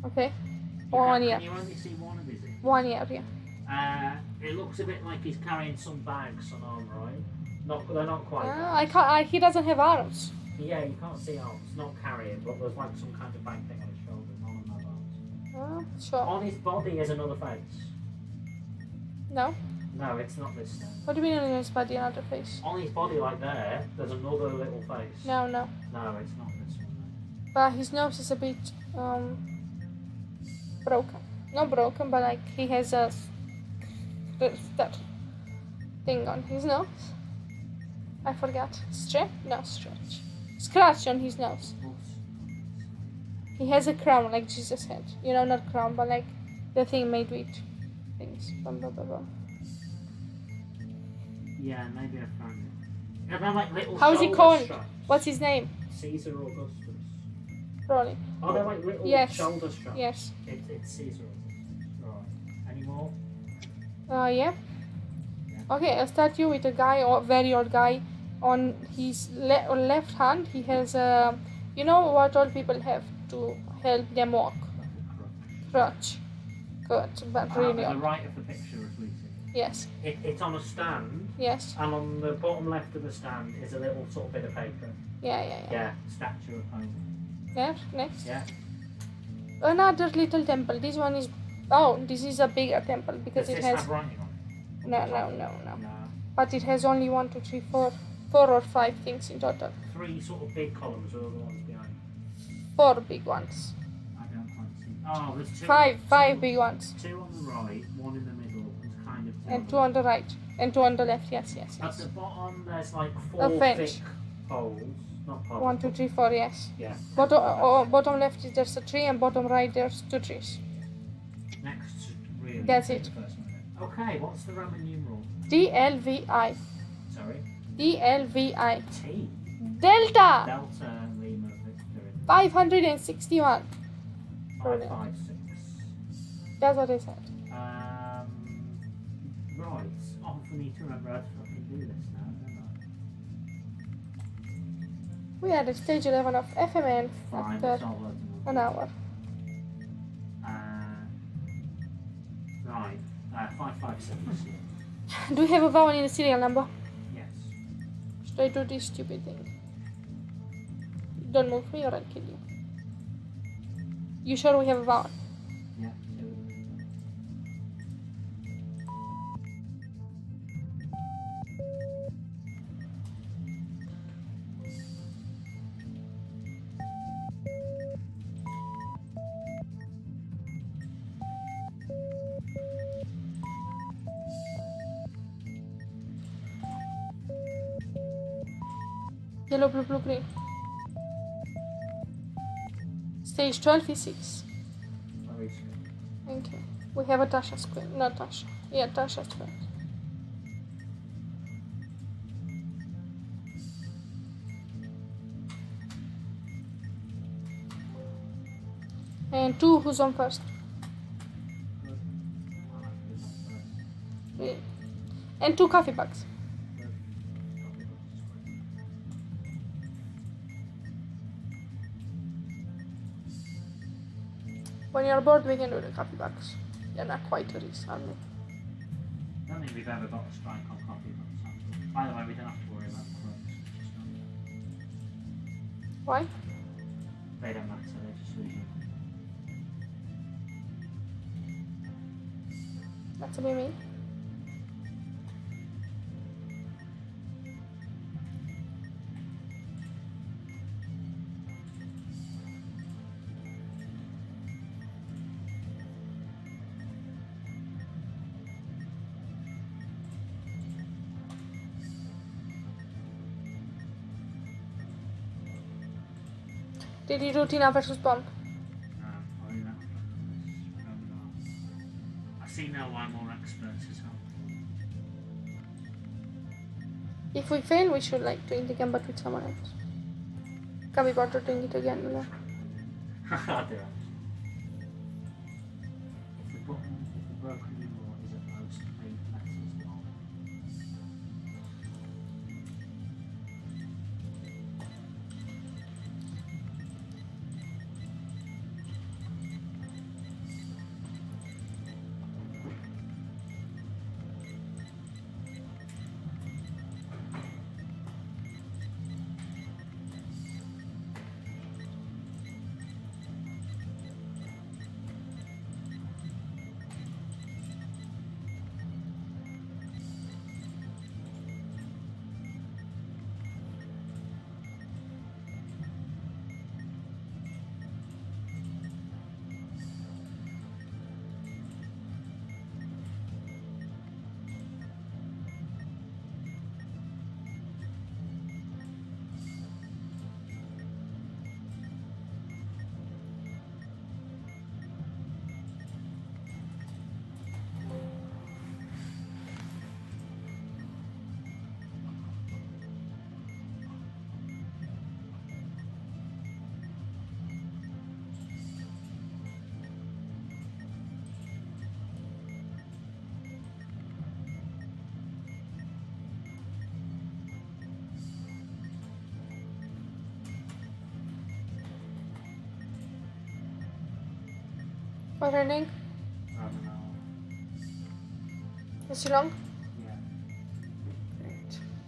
Okay? One ear. Can you only see one of his ears? One ear, yeah. It looks a bit like he's carrying some bags on arm, right? They're not quite. I can't. He doesn't have arms. Yeah, you can't see arms. Not carrying, but there's like some kind of bag thing on his shoulder. None of them have arms. Sure. On his body is another face. No. No, it's not this thing. What do you mean on his body, another face? On his body, like there's another little face. No. No, it's not this one. But his nose is a bit broken. Not broken, but like he has a that thing on his nose. I forgot. Strap? No, stretch. Scratch on his nose. He has a crown like Jesus had. You know, not crown, but like the thing made with things. Bum, bum, bum, bum. Yeah, maybe I found it. Yeah, they're like little How's he shoulder called? straps. What's his name? Caesar Augustus. Rolly. Oh, they're like little Yes. shoulder straps. Yes. It's Caesar Augustus. Right. Any more? Yeah. Yeah. Okay, I'll start you with a guy, or very old guy. On his left hand, he has you know what old people have to help them walk? Crutch. Good, but really The old. right of the picture as we see. Yes. It's on a stand. Yes. And on the bottom left of the stand is a little sort of bit of paper. Yeah. Yeah, statue of Homer. Yeah, next. Yeah. Another little temple. This one is... Oh, this is a bigger temple because Does it this has... have writing on it? No. But it has only 1, 2, 3, 4 or 5 things in total. 3 sort of big columns or the ones behind? 4 big ones. I don't quite see. Oh, there's 2. 5 big ones. 2 on the right, 1 in the middle, and kind of 2 And 2 on the right. And 2 on the left, yes. At the bottom, there's like A 4 bench. thick poles. Not poles. 1, 2, 3, 4, yes. Yeah. Bottom left is there's a tree, and bottom right there's 2 trees. Next, really. That's it. The first one. Okay, what's the Roman numeral? DLVI. Sorry? DLVI. T. Delta! Delta Lima Victor. 561. 556. That's what I said. Right. Oh, for me to remember how to fucking do this now, don't I? We are at stage 11 of FMN Fine, after solve loads of an numbers. hour. Right. 556. Do we have a vowel in the serial number? Yes. Should I do this stupid thing? Don't move me or I'll kill you. You sure we have a vowel? Yeah. Yellow, blue, blue, green. Stage 12 is 6. Very good. Thank you. We have a Tasha square. Not Tasha. Yeah, Tasha square. And 2, who's on first? Really? And 2 coffee bags. When you're bored, we can do the coffee bags. They're not quite tourists, are they? I don't think we've ever got a strike on coffee books. By the way, we don't have to worry about crooks. Why? They don't matter, they just lose you. That's what I mean. Did you do Tina versus Bomb? I mean, I see now why more experts is helpful. If we fail, we should like doing the game but with someone else. Can we bother doing it again? No. I'll do it. If the broken numeral is at most 8 letters long. What ending? I don't know. Is it long? Yeah.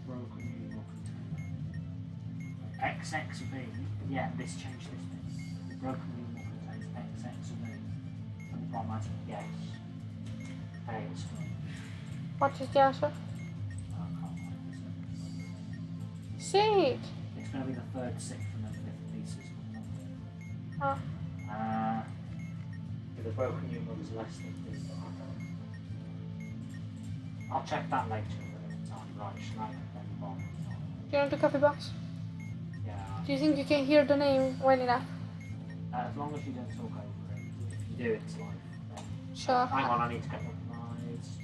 Broken will contain XXV. Yeah, this changed this bit. The broken will contains XXV. And the bomb has a yes. Hey, it's good. What is the answer? I can't remember this. Say it. It's going to be the third, sixth, and then fifth pieces. Ah. If the broken numeral is less than 3, but I don't. I'll check that later. But it's on right, Schneider, then bomb. Do you want the coffee box? Yeah. Do you think you can hear the name well enough? As long as you don't talk over it. If you do, it's live. Then. Sure. Hang on, I need to get organised.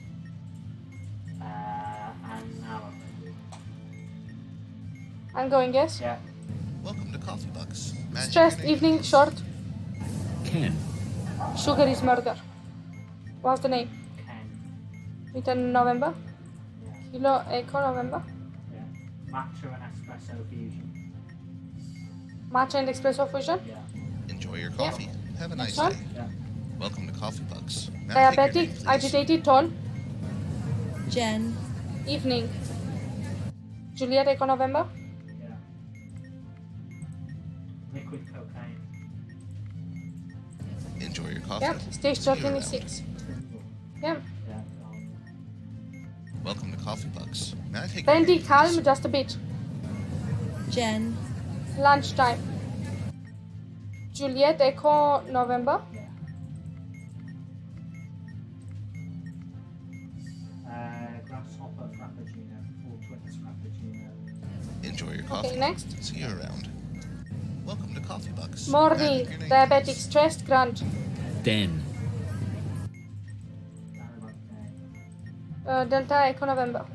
And now I'm ready. I'm going, yes? Yeah. Welcome to Coffee Bucks. Stressed evening, short. Ken. Sugar is murder. What's the name? Ken. Written November. Yeah. Kilo Echo November. Yeah. Matcha and espresso fusion. Matcha and espresso fusion. Yeah. Enjoy your coffee. Have a nice Next day. one. Yeah. Welcome to Coffee Bucks. Now take your name, Diabetic, please. agitated, tall. Jen. Evening. Juliet Echo November. Yeah. Liquid cocaine. Enjoy your coffee. Yeah. Stage See you around. 26. Yeah. Yeah. Welcome to Coffee Bucks. May I take your Randy, name, calm, please? just a bit. Jen. Lunchtime. Juliet Echo November. Yeah. Grasshopper frappuccino. All twins frappuccino. Enjoy your coffee. Okay, next. See you around. Welcome to Coffee Bucks. Morning. May I take your name, Diabetic, please? stressed, grunt. Dan. Delta Echo November.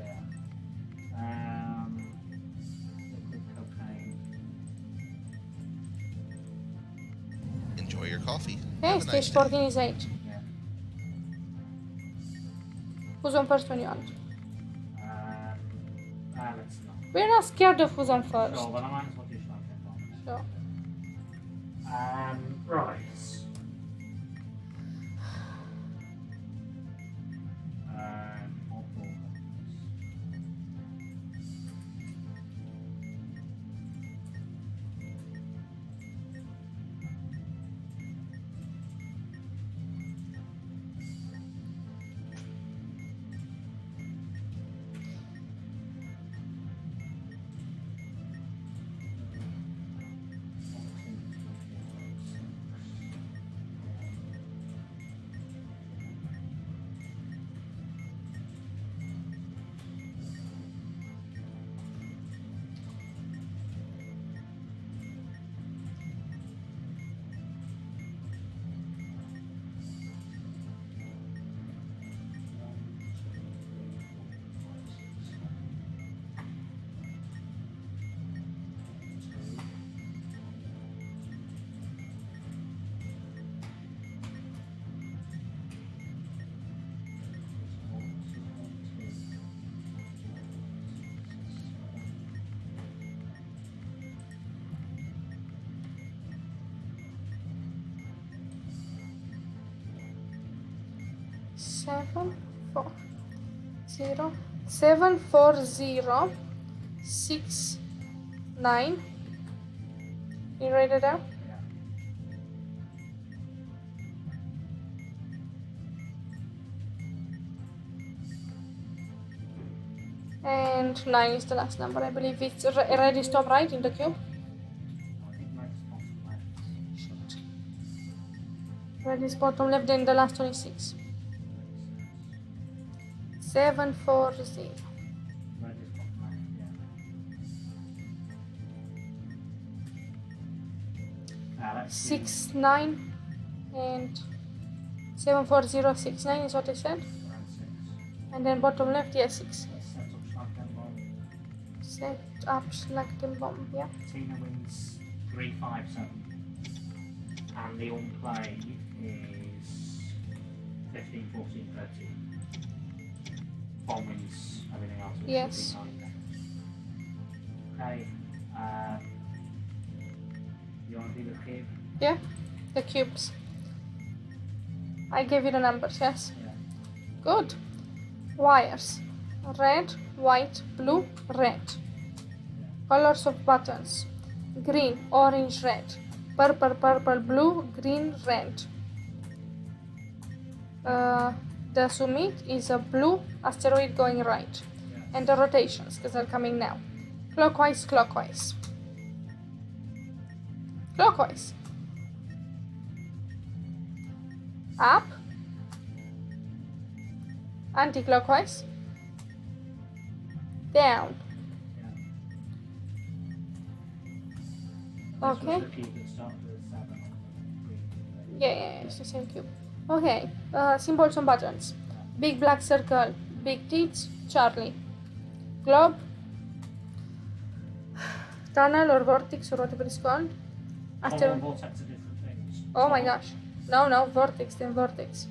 Yeah. Liquid cocaine. Enjoy your coffee. Okay, Have a stage nice day. 14 is 8. Yeah. Who's on first when you want? Let's not. We're not scared of who's on first. Sure, but I might as well do something. Sure. Right. What ball? 74069. You write it down? Yeah. And 9 is the last number. I believe it's ready stop right in the cube. I think that's bottom left. Red is bottom left and the last one is 6. 740. Red is bottom left, yeah. Let's see. 69 and 74069 is what I said. Around 6. And then bottom left, yeah, 6. Let's set up shotgun bomb. Set up Schlagden bomb, yeah. Tina wins 357. And the on-play is 15, 14, 13. Bomb wins everything else. which Yes. should be 9 then. Okay. You want to do the cube? Yeah, the cubes. I gave you the numbers, yes? Yeah. Good. Wires. Red, white, blue, red. Colors of buttons. Green, orange, red. Purple, purple, blue, green, red. The summit is a blue asteroid going right. And the rotations, because they're coming now. Clockwise, clockwise. Clockwise. Up. Anti-clockwise. Down. This Okay. was the cube that started with 7 on green. Yeah, it's the same cube. Okay, symbols on buttons. Big black circle, big teeth, Charlie. Globe, tunnel or vortex or whatever it's called. Common Asteroid. vortex are different things. Oh my gosh. No, vortex, then vortex.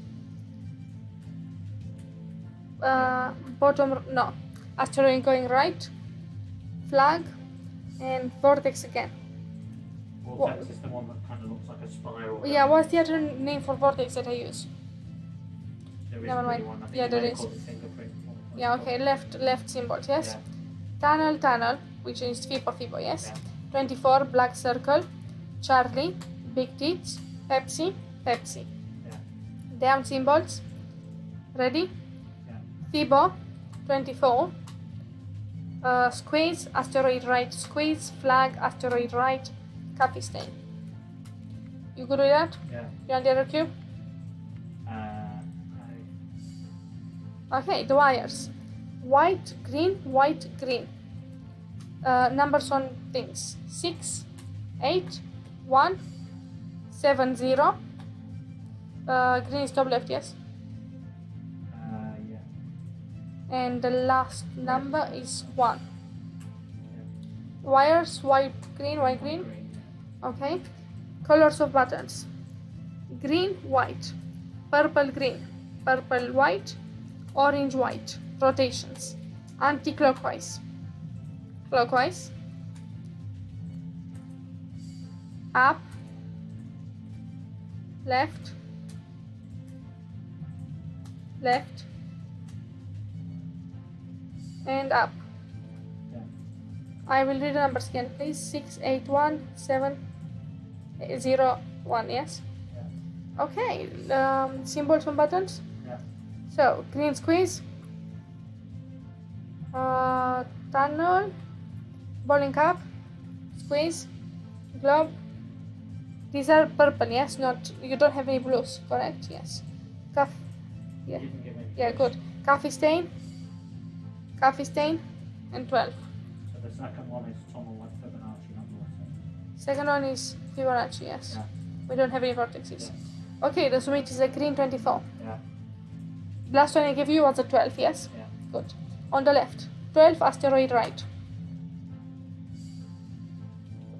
Bottom, no. Asteroid going right, flag, and vortex again. Vortex is the one that kind of looks like a spiral. Yeah, what's the other name for vortex that I use? There is Never really mind. one. I think Yeah, you there may is. call it fingerprint. Yeah, okay, left symbols, yes? Yeah. Tunnel, which is Fibo, yes? Yeah. 24, black circle, Charlie, big teeth, Pepsi. Yeah. Down symbols, ready? Yeah. Fibo, 24, squeeze, asteroid right, squeeze, flag, asteroid right, coffee stain. You good with that? Yeah. You want the other cube? I, Okay, the wires. White, green, green. Numbers on things. 6, 8, 1, 7, 0. Green is top left, yes? yeah. And the last number is 1. Yeah. Wires, white, green. Green. Okay. Colors of buttons. Green, white. Purple, green. Purple, white. Orange, white. Rotations. Anti-clockwise. Clockwise. Up. Left. Left. And up. Yeah. I will read the numbers again, please. 6, 8, 1, 7, 0, 1, yes? Yeah. Okay, symbols on buttons. Yeah. So, green squeeze, tunnel, bowling cap, squeeze, globe. These are purple, yes? Not, you don't have any blues, correct? Yes. Yeah. You didn't give me Yeah, good. Coffee stain, and 12. So the second one is tunnel like Fibonacci, not vortex. Second one is Fibonacci, yes. Yeah. We don't have any vortexes. Okay, the summit is a green 24. Yeah. Last one I gave you was a 12, yes? Yeah. Good. On the left, 12 asteroid right.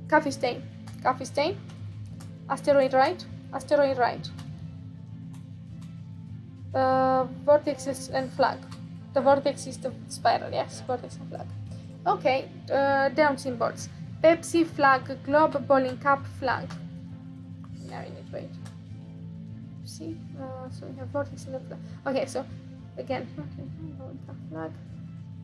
Coffee stain, asteroid right, vortexes and flag. The vortex is the spiral, yes? Vortex and flag. Okay, down symbols. Pepsi, flag, globe, bowling cap, flag. Now we need to wait. See? So we have vortex and the flag. Okay, so again, bowling cap, flag.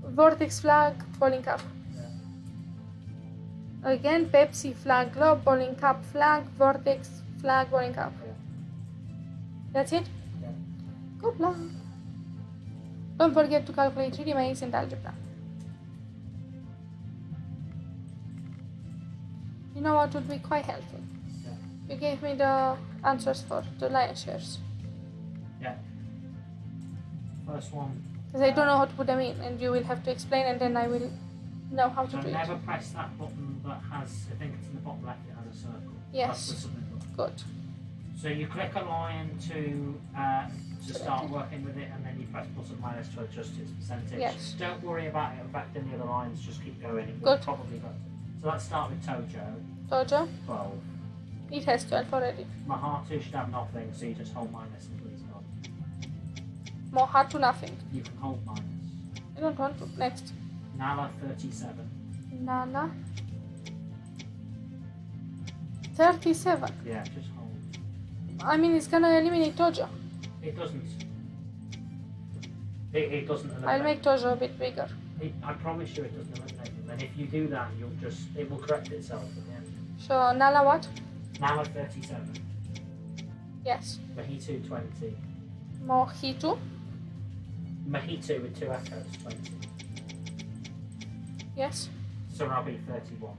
Vortex, flag, bowling cap. Yeah. Again, Pepsi, flag, globe, bowling cap, flag, vortex, flag, bowling cap. Yeah. That's it? Yeah. Good luck. Don't forget to calculate 3D maze and algebra. You know what would be quite helpful? Yeah. You gave me the answers for the lion's shares. Yeah. First one. Because I don't know how to put them in, and you will have to explain, and then I will know how to So do it. never press that button that has, I think it's in the bottom left, it has a circle. Yes. That's the submit button. Good. So you click a line to start working with it, and then you press plus and minus to adjust its percentage. Yes. Don't worry about it affecting the other lines, just keep going. It will Good. probably go. So let's start with Tojo, Tojo, 12. it has 12 already. Mahatu should have nothing, so you just hold minus and please God. More hard to nothing. You can hold minus. I don't want to. Next. Nala, 37. Nana. 37. Yeah, just hold. I mean, it's gonna eliminate Tojo. It doesn't. It doesn't eliminate. I'll make Tojo a bit bigger. I promise you it doesn't eliminate them. And if you do that, it will correct itself at the end. So Nala what? Nala 37. Yes. Mahitu 20. Mojito. Mahitu with 2 echoes 20. Yes. Sarabi 31.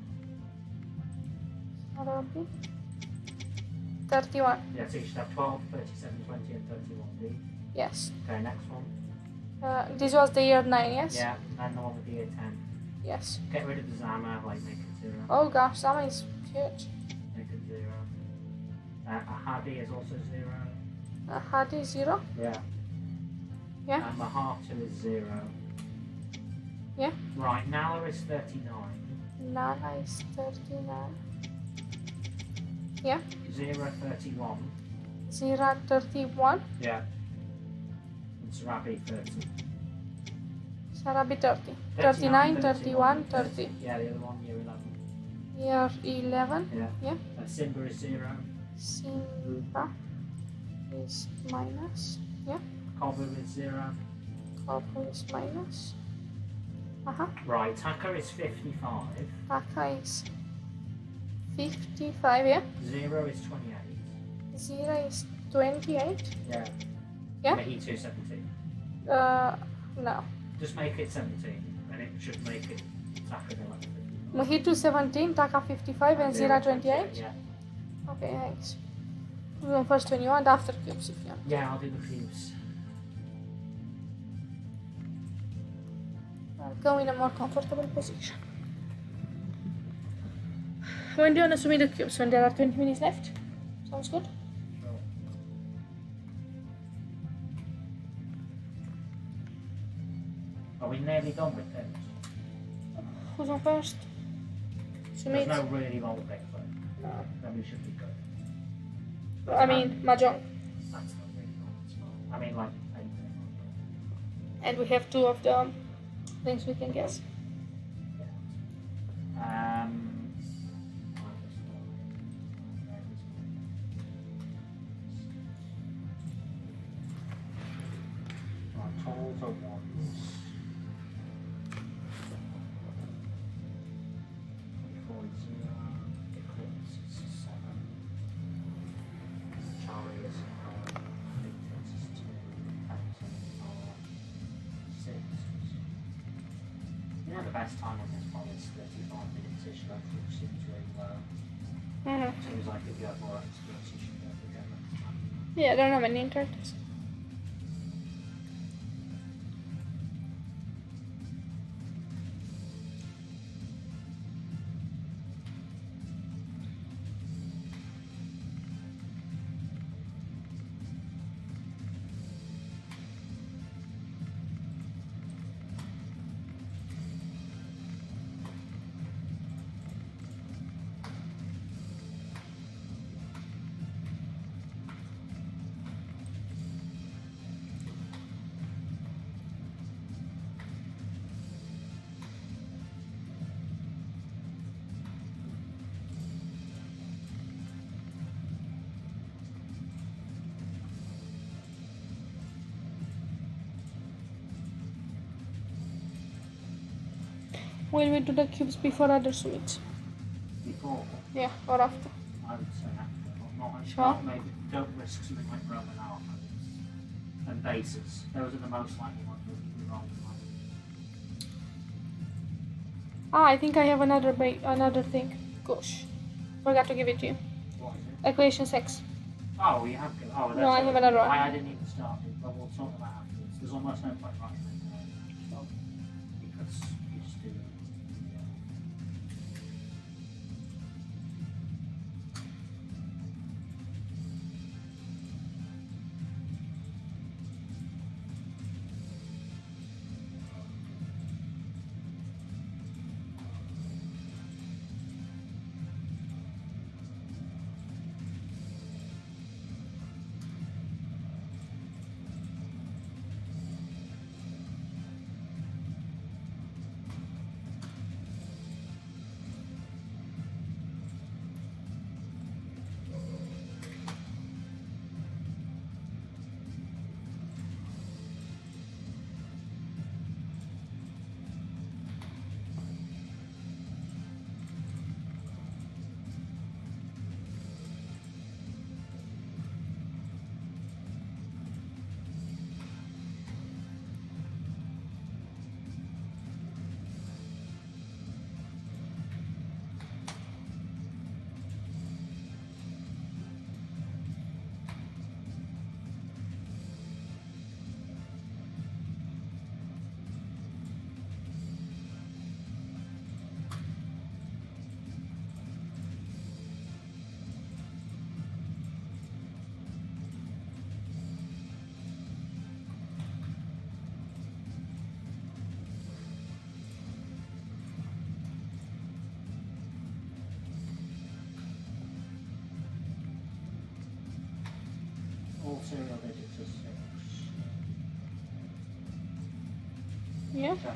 Arabi. 31. Yeah, so you should have 12, 37, 20, and 31B. Yes. Okay, next one. This was the year 9, yes? Yeah, and the one with the year 10. Yes. Get rid of the Zama, like make it 0. Oh gosh, Zama is huge. Make it 0. Ahadi is also 0. Hadi 0. Yeah. Yeah. And Mahatu is 0. Yeah. Right, Nala is 39. Nala is 39. Yeah. 0, 31. 0, 31. Yeah. And Sarabi 30. Sarabi 30. 39, 31, 30. Yeah, the other one, year 11. Year 11. Yeah. Yeah. Simba is 0. Simba is minus. Yeah. Kobu is 0. Kobu is minus. Right, Taka is 55. Taka is 55, yeah. 0 is 28. 0 is 28. Yeah. Yeah. Mahitu 17. No. Just make it 17, and it should make it Taka go up to 55. Mojito 17, Taka 55, and 0 28. Yeah. Okay, thanks. We want first 21 and after cubes if you want. Yeah, I'll do the cubes. I'll go in a more comfortable position. When do you want to submit the cubes? When there are 20 minutes left? Sounds good? Sure. Are we nearly done with those? Who's on first? There's Submit. no really long bit, but No. then we should be good. I mean, Mahjong. That's not really long, it's fine. I mean, like, 8 minutes. And we have 2 of the things we can guess. Yeah. Tools are ones. 24 is 0. Eclipse is 7. Charlie is 4. Victus is 2. Phantom is 4. 6. You know the best time on this one is 35 minutes-ish, which seems really low. Seems like if you have more experience, you should be able to get that. Yeah, I don't have any characters. Will we do the cubes before other suites? Before, Yeah, or after? I would say after, but not Sure. maybe don't risk something like Roman alphas and bases. Those are the most likely ones that will be wrong. I think I have another thing. Gosh, forgot to give it to you. What is it? Equation 6. Oh, you have to. Oh, that's No, I have another one. I didn't even start it, but we'll talk about afterwards. There's almost no point writing it down. Because you just do it. all serial digits are 6. Yeah. Check that.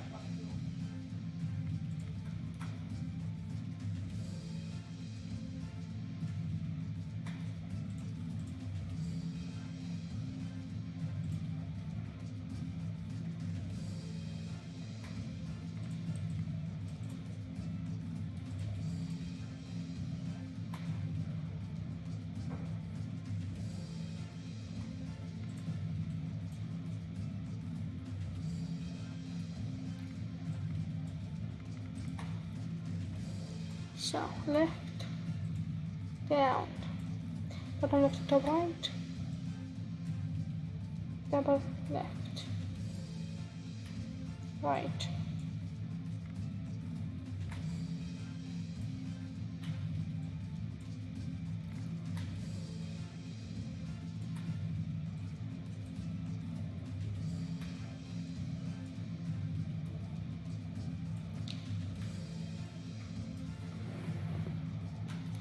So left, down, bottom left, top right, double left, right.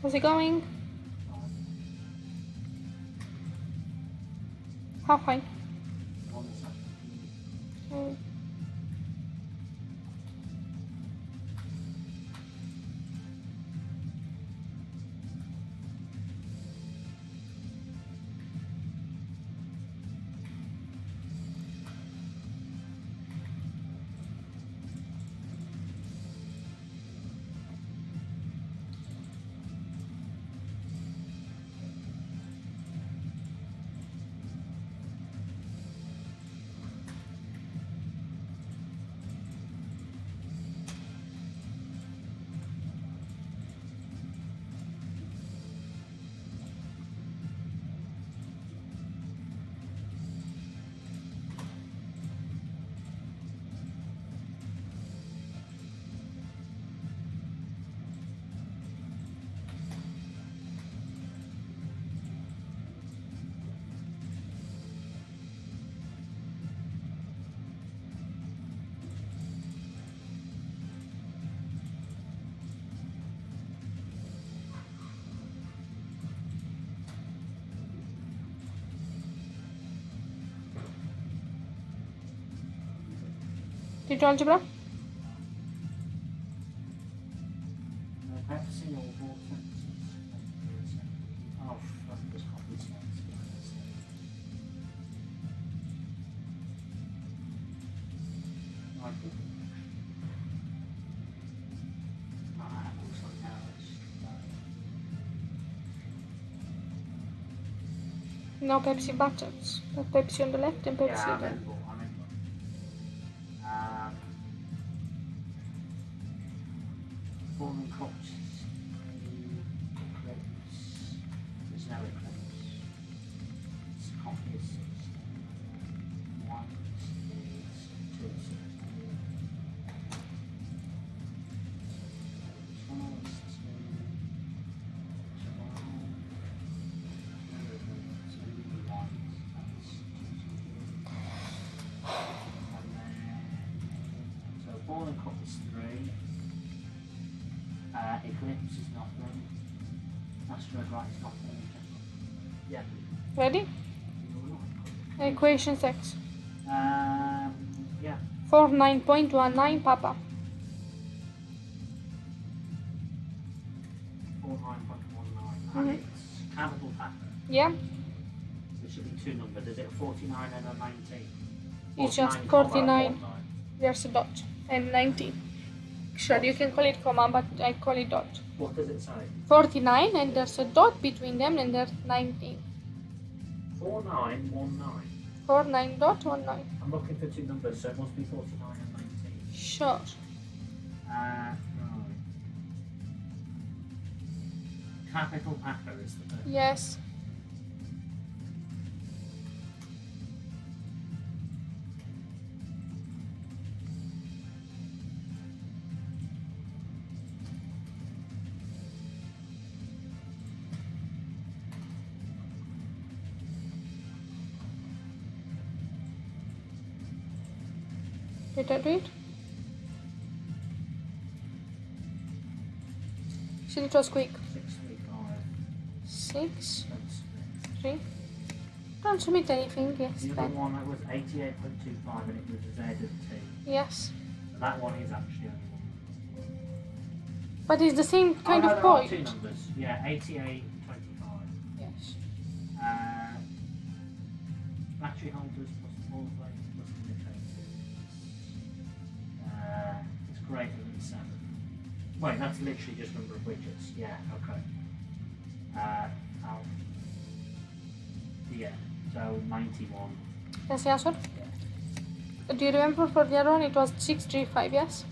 How's it going? How high? 1 second. Okay. Did you algebra? Practicing all vortexes. Oh, fuck, this copy sense. Looks like now it's No Pepsi buttons. But Pepsi on the left and Pepsi yeah, on I'm the in one. Fallen corpses. Eclipse. There's no eclipse. It's copy is 16. 1 is 2 is 16. 12 is 2. 12. 2 is 1. That's 2. And then, so fallen corpses 3. Eclipse is nothing. Asteroid is nothing. Yeah. Ready? Equation 6. Yeah. 49.19 Papa. 49.19. And it's capital pattern. Yeah? There should be 2 numbered. Is it a 49 and a 19? It's just 49, 49. There's a dot. And 19. Sure, you can call it comma, but I call it dot. What does it say? 49 and there's a dot between them and there's 19. 4919. 49.19. I'm looking for 2 numbers, so it must be 49 and 19. Sure. Right. Capital Packer is the first. Yes. Did I do it? Should it was quick. 635. 6, That's 3. don't submit anything, yes, The other then. one that was 88.25 and it was a Z of 2. Yes. That one is actually only one. But it's the same kind oh, no, of there are point. 2 numbers. Yeah, 88.25. Yes. Battery holders plus ball plate plus indicators. It's greater than 7. Wait, that's literally just number of widgets. Yeah, okay. Yeah, so 91. That's the answer. Yeah. Do you remember for the other one it was 635, yes?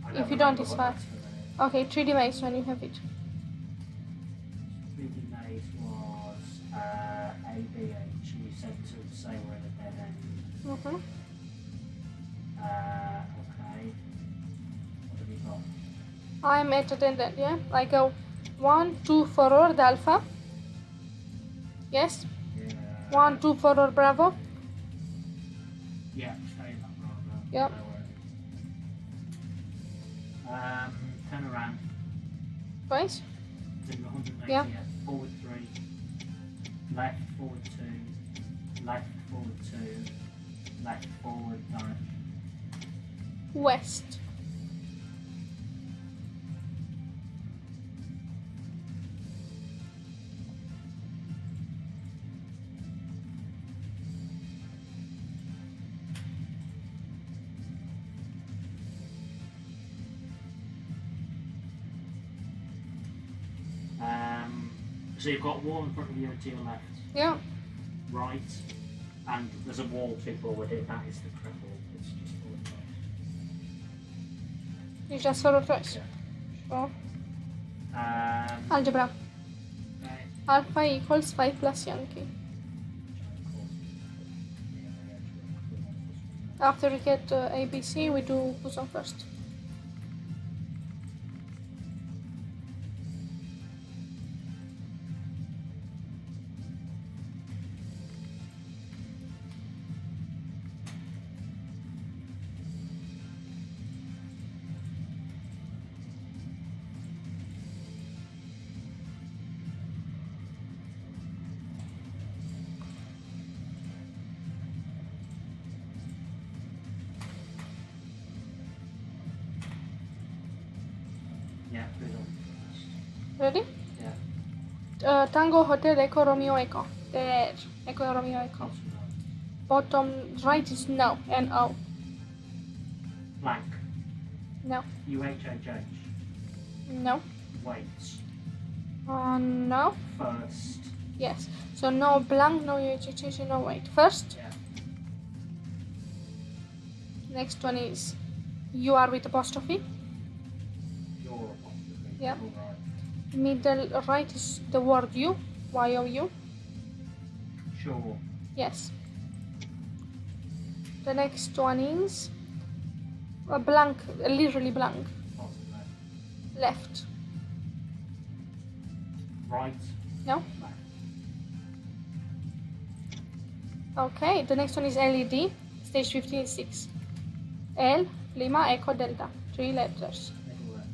I If you don't, remember it's what fine. that's for then. Okay, 3D maze when you have it. 3D maze was ABH, and you said to say we're in a dead end. Mm-hmm. Okay. What have you got? I'm at the dead end, yeah? I go 1, 2 forward alpha. Yes? Yeah. 1, 2 forward bravo. Yeah, stay in that row. Yep. Turn around. Twice? Do 180. Yeah. Forward 3. Left, forward 2. Left, forward 2. Left, forward, direction. West. So you've got wall in front of you and to your left, Yeah. right, and there's a wall to forward it. That is the correct wall. It's just forward twice. You just forward twice. Yeah. Sure. Um, Algebra. okay. Alpha equals 5 plus Yankee. After we get ABC, we do Puzzword first. Yeah, good on. Ready? Yeah. Tango Hotel Echo Romeo Echo. There. Echo Romeo Echo. Close enough. Bottom right is no. N-O. Blank. No. UHHH. No. Wait. No. First. Yes. So no blank, no UHH, no wait. First. Yeah. Next one is you are with apostrophe. Your apostrophe. Yeah. All right. Middle right is the word you. Y-O-U. Sure. Yes. The next one is a blank, literally blank. Bottom left. Left. Right. No? Left. Okay, the next one is LED. Stage 15 is 6. L, Lima, Echo, Delta. 3 letters. Middle left.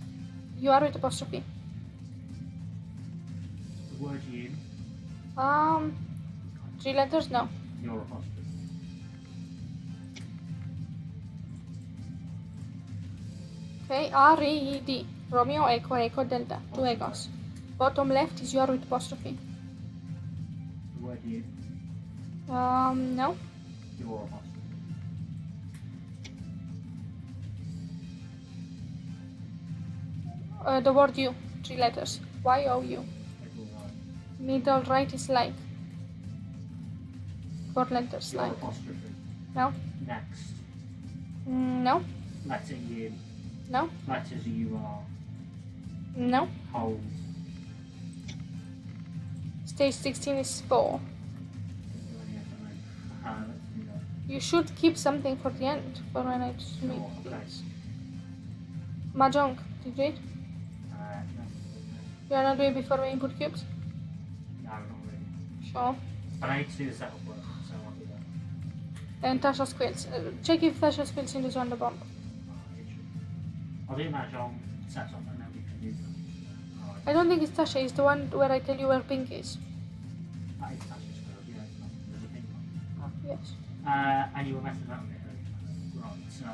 You are with apostrophe. The word you. 3 letters? No. Your apostrophe. Okay, R-E-E-D. Romeo, Echo, Echo, Delta. 2 echoes. Bottom left is you are with apostrophe. The word you. No. Your apostrophe. The word you. 3 letters. Y-O-U. Middle right. Middle right is like. 4 letters Your like. apostrophe. No. Next. No. Letter U. No. Letters U are. No. Hold. Stage 16 is 4. Let's do that. You should keep something for the end, for when I submit Sure, okay. things. Mahjong, did you read? No. You are not doing before we input cubes? No, not really. Sure. But I need to do the setup work, so I'll do that. And Tasha Squills. Check if Tasha Squills in this on the bomb. I'll do Mahjong setup and then we can do them. Alright. I don't think it's Tasha, it's the one where I tell you where pink is. That is Tasha's field, yeah, it's not. There's a pink Yes. And you were messing up a bit. Right, so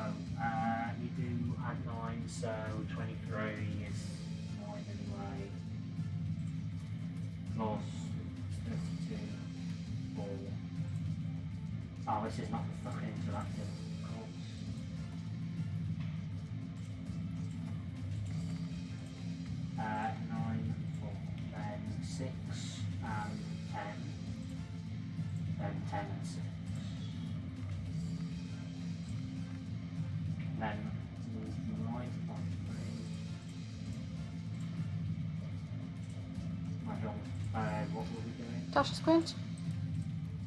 you do add 9, so 23 is 9 anyway. Plus 32, 4. Oh, this is not the fucking interactive, of course. Nine, 4, then 6 and 10. Then 10 and 6. Then move right on 3. I don't. What were we doing? Touch screen.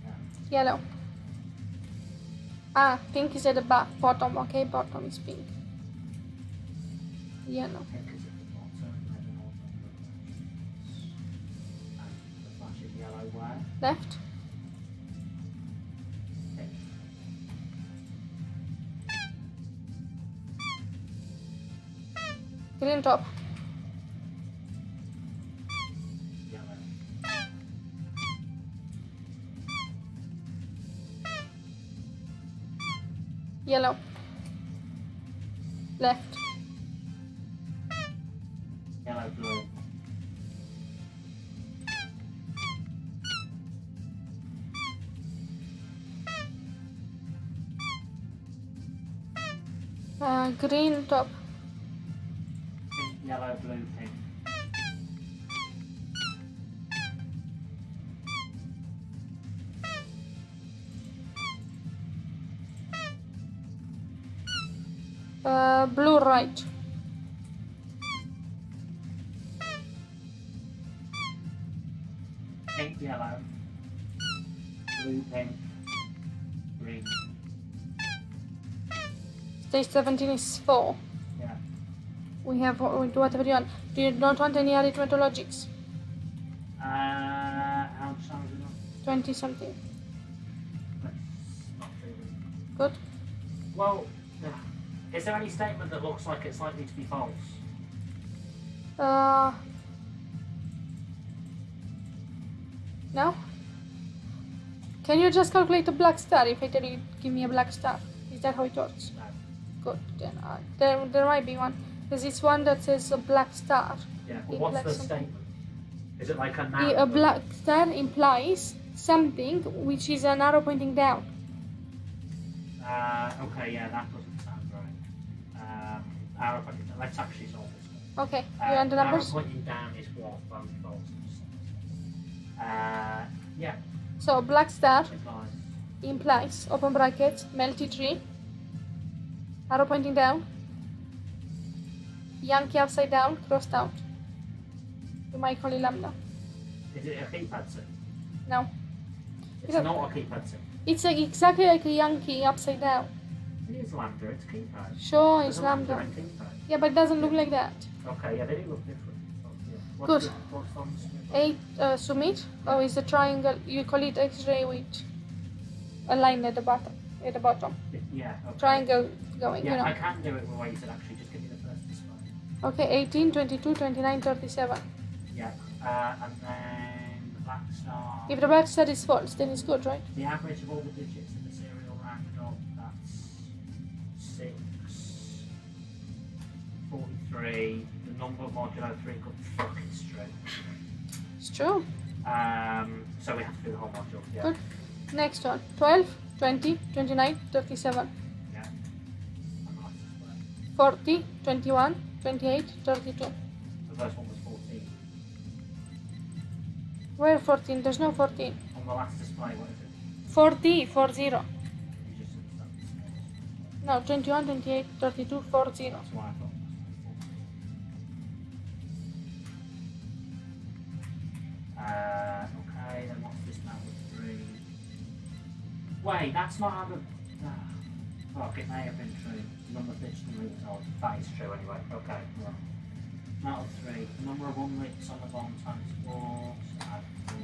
Yeah. Yellow. Ah, pink is at the bottom. Okay, bottom is pink. Yellow. Pink is at the bottom, then all and the flash is yellow where? Left. Pink. Green top. Yellow. Yellow. Left. Yellow, blue. Green top. Pink, yellow, blue, pink. Blue right. Pink, yellow. Blue, pink. Green. Stage 17 is 4. Yeah. We have whatever you want. Do you not want any arithmetologics? How much time is it on? 20 something. That's not really. Good. Well, is there any statement that looks like it's likely to be false? No? Can you just calculate a black star if I tell you give me a black star? Is that how it works? No. Good. Then there might be one. Because it's one that says a black star. Yeah. Well, It what's lacks the something. statement? Is it like a noun? A black star implies something which is an arrow pointing down. Okay, yeah, that doesn't sound right. Arrow pointing down. Let's actually solve this one. Okay, you want the numbers? Arrow pointing down is what both false says. Yeah, So black star implies. implies, open brackets, melty tree, arrow pointing down, Yankee upside down, crossed out. You might call it lambda. Is it a keypad sim? No. It's Yeah. not a keypad sim. It's exactly like a Yankee upside down. It is lambda, it's keypad. Sure, There's it's a lambda. and keypad. Yeah, but it doesn't look like that. Okay, yeah, they do look different. But, yeah. Good. What's on the screen? 8 submit. Oh, it's a triangle. You call it X-ray with a line at the bottom. At the bottom. Yeah, okay. Triangle going. Yeah, You know. I can do it with ways that actually just give me the first display. Okay, 18, 22, 29, 37. Yeah, and then the black star. If the black star is false, then it's good, right? The average of all the digits in the serial racked up, that's 6, 43. The number modulo 3 could fucking straight. It's true. So we have to do the whole module. Yeah. Good. Next one. 12, 20, 29, 37. Yeah. And last display. 40, 21, 28, 32. The first one was 14. Where 14? There's no 14. On the last display, what is it? 40, 40. You just said that. No, 21, 28, 32, 40. That's why I thought it was 14. Okay, then what's this now with 3? Wait, that's not how the... Fuck, it may have been true. The number of bits and roots odd. That is true anyway. Okay, right. Out of 3. The number of unlicks on the bomb times 4. So add 4.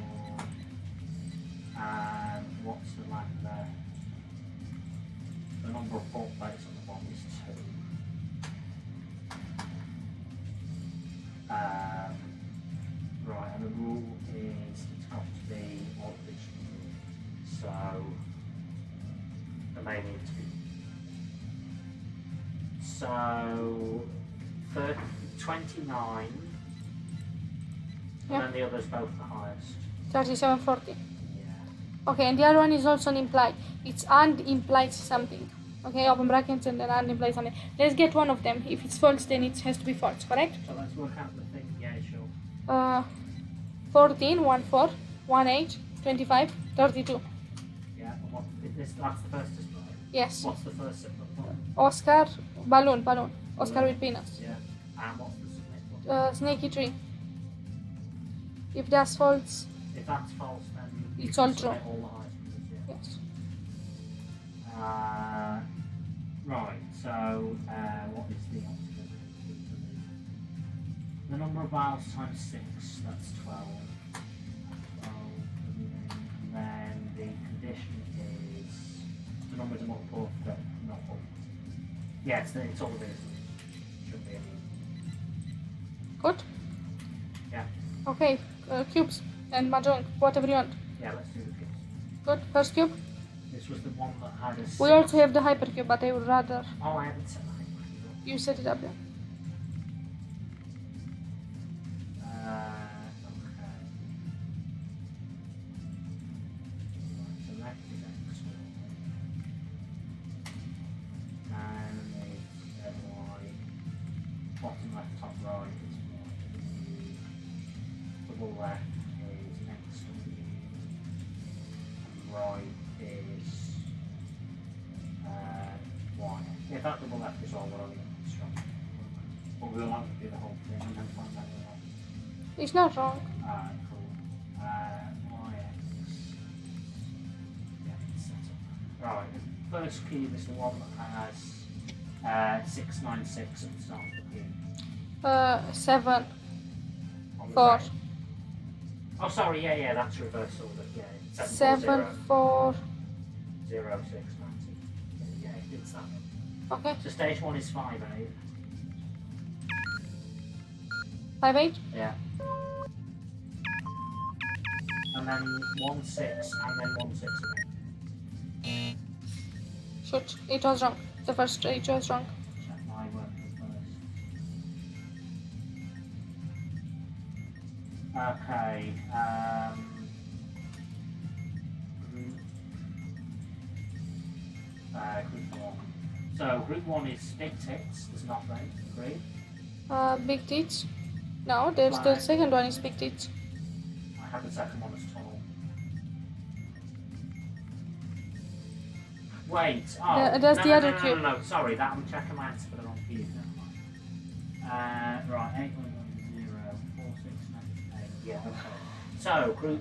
And what's the line there? The number of port plates on the bomb is 2. Right, and the rule is it's got to be odd bits and roots. So may need to be. So, 29, Yeah. and then the others both the highest. 3740. Yeah. Okay, and the other one is also an imply. It's and implies something. Okay, open brackets and then and implies something. Let's get one of them. If it's false, then it has to be false, correct? So let's work out the thing. Yeah, sure. 14, 14, 18, 25, 32. Yeah. And what, that's the first display. Yes. What's the first one? Oscar, balloon. Oscar with peanuts. Yeah. And what's the submit one? Snaky tree. If that's false, If that's false, then you It's can all submit true. all the highest numbers, yeah. yes. Right, so what is the answer? The number of vowels times 6, that's 12. 12, and then the condition is the number is a multiple of the not all. Yeah, it's all of it. Should be. Good. Yeah, Okay, cubes and mahjong, whatever you want. yeah, let's do the cubes. Good. First cube. This was the one that had a 6. We also have the hypercube, but I would rather Oh, I haven't set the hypercube. you set it up there. Okay. Right, so left is X, and it's Y. Bottom left, top right is Y. Double left is X, and right is Y. If that double left is all, we're only going to be strong. But we'll have to do the whole thing and then find out the wrong. It's not wrong. Alright, cool. YX. Yeah, it's set up. Right, the first cube is the one that has 696 at the start of the cube. 7, On the 4, right. Oh, sorry, yeah, that's reverse order. Yeah, 7, 4. 0, 6, 90. Yeah, it's that one. Okay, So stage 1 is 5, 8. 5, 8. Yeah. And then 1, 6, and then 1, 6 again. Shoot, it was wrong. The first stage was wrong. Check my work first. Okay. Group 1. So group 1 is big tits. There's nothing. Agreed. Big tits. No, there's the second one is big tits. I have the second one as tall. Wait. Oh. There's no, the no, other no, cube. No, sorry. That I'm checking my answer for the wrong cube. Never mind. Right. 8, 1, 1, 0, 4, 6, 9, 8. Yeah. Okay. So group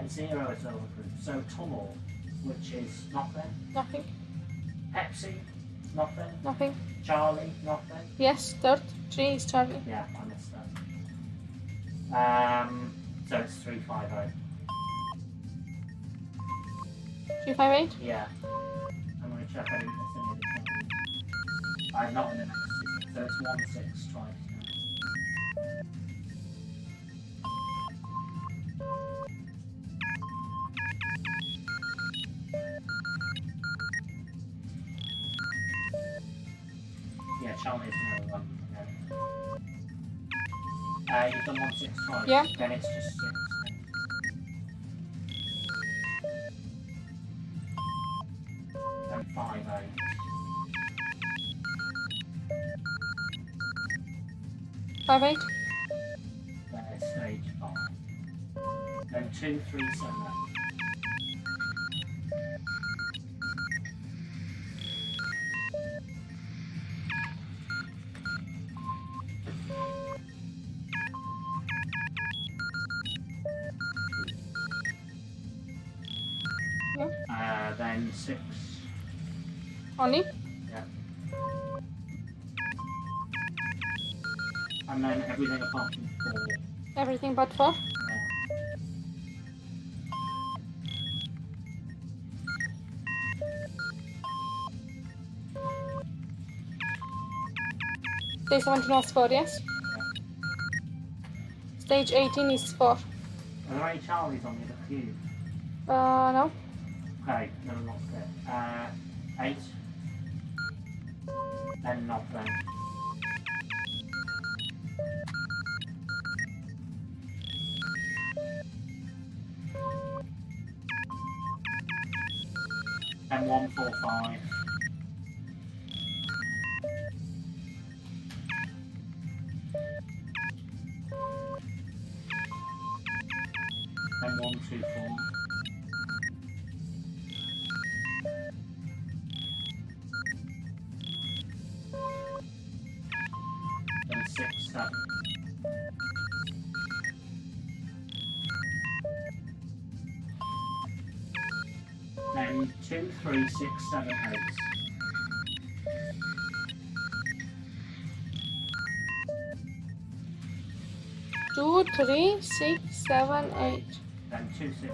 0 is over group. So tunnel, which is nothing. Nothing. Pepsi, nothing. Nothing. Charlie, nothing. Yes, third. 3 is Charlie. Yeah, I missed that. So it's 3, 5, 8. 3, 5, 8. Yeah. I'm going to check I didn't miss any of the I'm not in the next 6. So it's 1, 6 twice. Yeah, Charlie is another one. Yeah. You've done 1, 6 twice. Yeah. Then it's just 6. Then 5, 8. Five, 8. Then it's stage 5. Then 2, 3, 7. Then 6. Only. Yeah. And then everything apart from 4. Everything but 4. Stage 17 was 4, yes? Stage 18 is 4. Are there any Charlies on the other cube? No. Okay, no, not good. 8. Then not then. Then 1, 4, 5. Then 1, 2, 4. Then 6, 7. Then 2, 3, 6, 7, 8. Two, 3, 6, 7, 8. Then 2, 6, 8.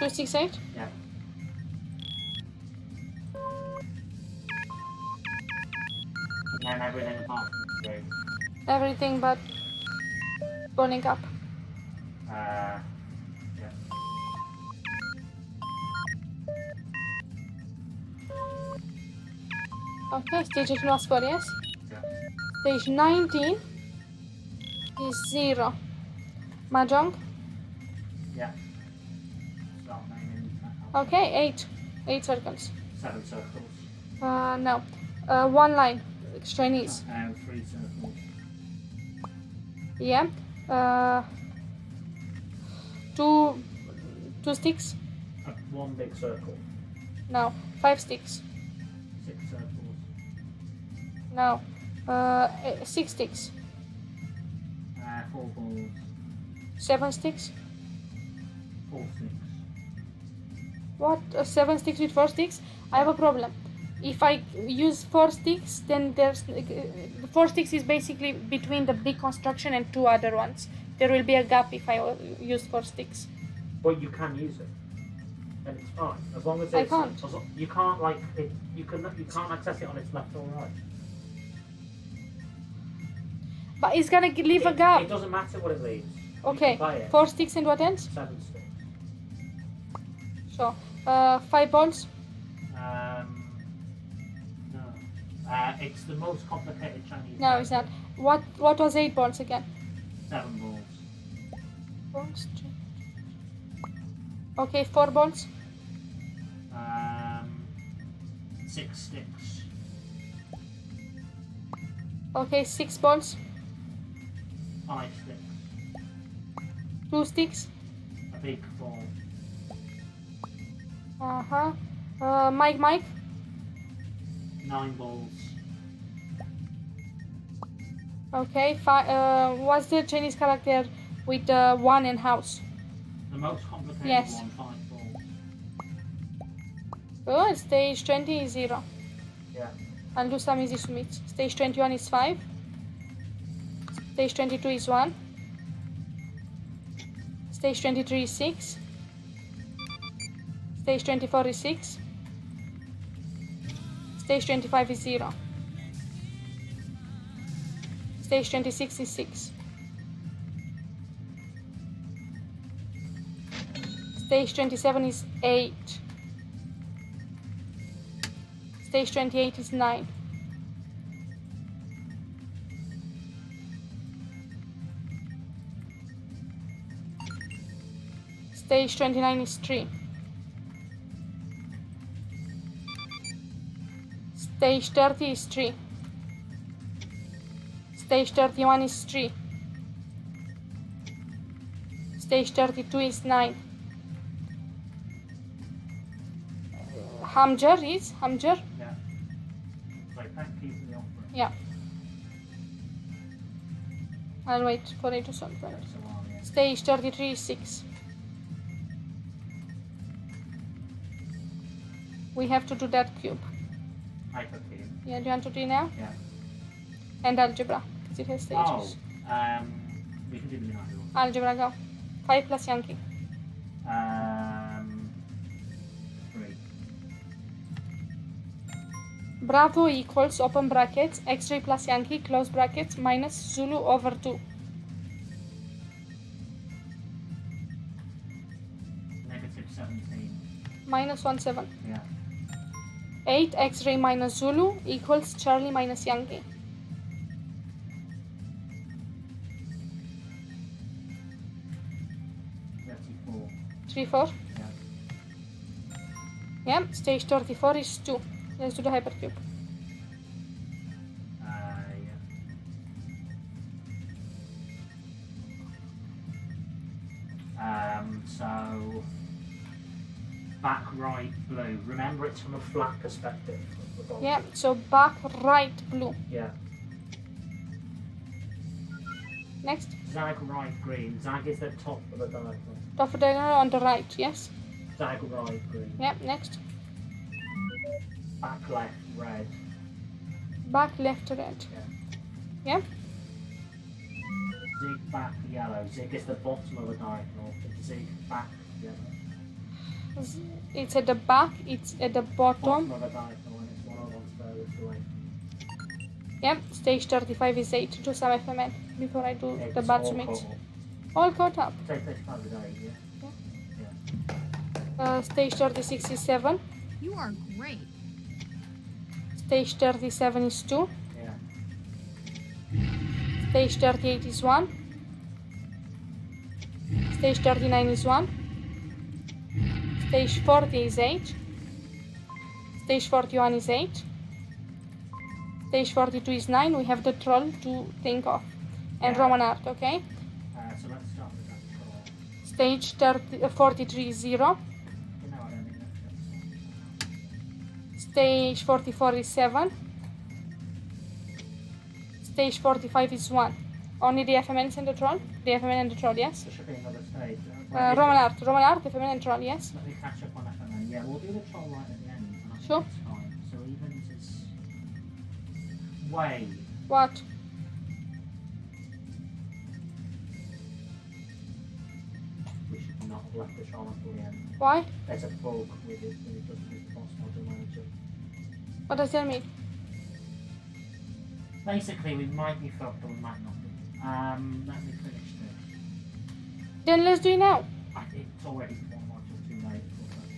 2, 6, 8. Yeah. And then everything apart from 3. Everything but burning up. Yeah. Okay, stage 18 was 4, yes? Yeah. Stage 19 is 0. Mahjong. Yeah. Start naming that. Okay, 8. 8 circles. 7 circles. No. 1 line. Chinese. 3 circles. Yeah. 2 sticks. 1 big circle. No. 5 sticks. 6 circles. No. 6 sticks. 4 balls. 7 sticks. 4 sticks. What? 7 sticks with 4 sticks? I have a problem. If I use 4 sticks, then there's the 4 sticks is basically between the big construction and 2 other ones. There will be a gap if I use 4 sticks. But you can use it, and it's fine as long as it's. I can't. You can't like it. You can't access it on its left or right. But it's gonna leave a gap. It doesn't matter what it leaves. Okay. You can buy it. 4 sticks and what else? 7 sticks. So, 5 balls. No. It's the most complicated Chinese. No, it's not. What was 8 balls again? 7 balls. Balls. Okay, 4 balls. 6 sticks. Okay, 6 balls. 5 sticks. 2 sticks. A big ball. Mike. 9 balls. Okay, what's the Chinese character with 1 in house? The most complicated Yes. one, 5 balls. Good. Stage 20 is 0. Yeah. I'll do some easy submits. Stage 21 is 5. Stage 22 is 1. Stage 23 is 6. Stage 24 is 6. Stage 25 is 0. Stage 26 is 6. Stage 27 is 8. Stage 28 is 9. Stage 29 is 3. Stage 30 is 3. Stage 31 is 3. Stage 32 is 9. Hamjer is Hamjer? Yeah. Like thank you for the offer. Yeah. I'll wait for it to solve that. Takes a while, yeah. Stage 33 is 6. We have to do that cube. Hypercube. Yeah, do you want to do now? Yeah. And algebra, because it has stages. We can do the midnight rule. Algebra, go. 5 plus Yankee. 3. Bravo equals, open brackets, X-ray plus Yankee, close brackets, minus Zulu over 2. Negative 17. Minus 1, 7. Yeah. 8 X-ray minus Zulu equals Charlie minus Yankee. Thirty-four. 3, 4. Yeah. Yeah, stage 34 is 2. Let's do the hypercube. Yeah. So back right blue. Remember, it's from a flat perspective. Of the ball. Yeah, so back right blue. Yeah. Next, Zag right green. Zag is the top of the diagonal. top of the diagonal on the right, yes? Zag right green. Yeah, next. Back left red. Back left red. Yeah. Yeah? Zig back yellow. Zig is the bottom of the diagonal. Zig back yellow. It's at the back, it's at the Bottom bottom. of the diagonal, and it's one of those furthest away. Yeah, stage 35 is 8. Do some FMN before I do It's the batch all mix. caught up. All caught up. Take 35 is 8, yeah? Stage 36 is 7. You are great. Stage 37 is 2. Yeah. Stage 38 is 1. Stage 39 is 1. Stage 40 is 8. Stage 41 is 8. Stage 42 is 9. We have the troll to think of. And Yeah. Roman art, okay? So let's start with that call. Stage 43 is 0. No, I don't think that's Stage 44 is 7. Stage 45 is 1. Only the FMNs and the troll? The FMN and the troll, yes? There should be another stage. Roman art, FMN and troll, yes? Let me catch up on FMN. Yeah, we'll do the troll right at the end. And I think Sure. it's fine. So evens is... Way. What? We should not have left the troll until the end. Why? There's a bug with it when it doesn't use the boss module manager. What does that mean? Basically, we might be fucked or we might not be. Let me finish this. Then let's do it now. It's already one module too late for that,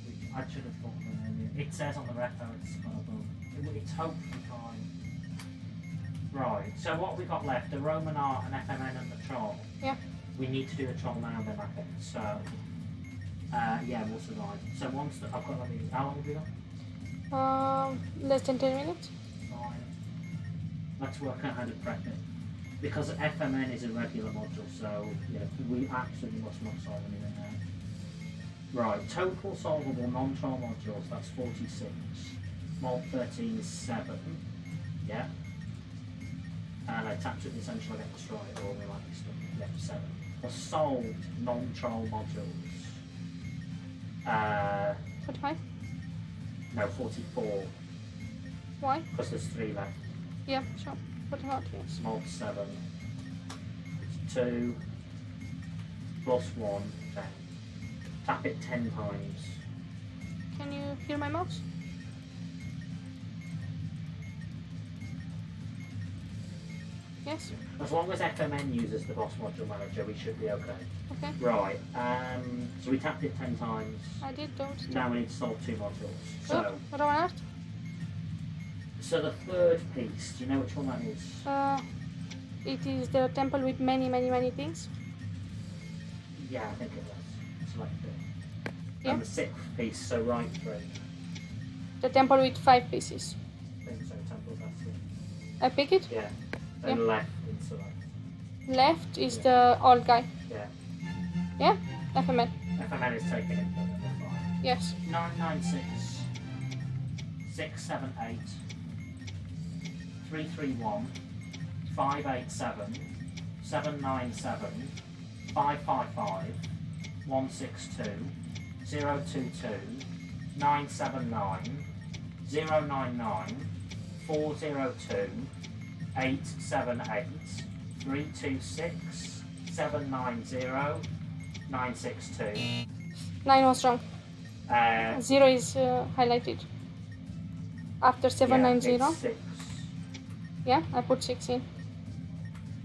which I should have thought of it earlier. It says on the repo it's got a bug. It's hopefully fine. Right, so what we got left? The Roman art and FMN and the troll. Yeah. We need to do the troll now then, I think. So, yeah, we'll survive. So once the, I've got how long have we got? Less than 10 minutes. Fine. Let's work out how to prep it. Because FMN is a regular module, so yeah, we absolutely must not solve anything now. Right, total solvable non-troll modules, that's 46. Mod 13 is 7. Yeah. And I tapped it essentially get this right, or we like stuff. Yeah, 7. The solved non-troll modules. 45? No, 44. Why? Because there's 3 left. Yeah, sure. 45, yes. Mod 7. It's 2 plus 1, 10. Tap it 10 times. Can you hear my mouse? Yes? As long as FMN uses the boss module manager, we should be okay. Okay. Right, so we tapped it 10 times. I did don't. Now we need to solve 2 modules. So, Roman art? so the third piece, do you know which one that is? It is the temple with many things. Yeah, I think it was. Select it. Yeah. And the 6th piece, so right 3. The temple with 5 pieces. I think so, temple, that's it. I pick it. Yeah. Then Yeah. left and select. Left is Yeah. the old guy. Yeah. Yeah? FMN. FMN is taking it for number 5. Yes. 996 678 331 587 797 555 162 022 979 099 402 878 326 790 962 9 was wrong. 0 is highlighted. After 790. Yeah, it's 6. Yeah, I put 6 in.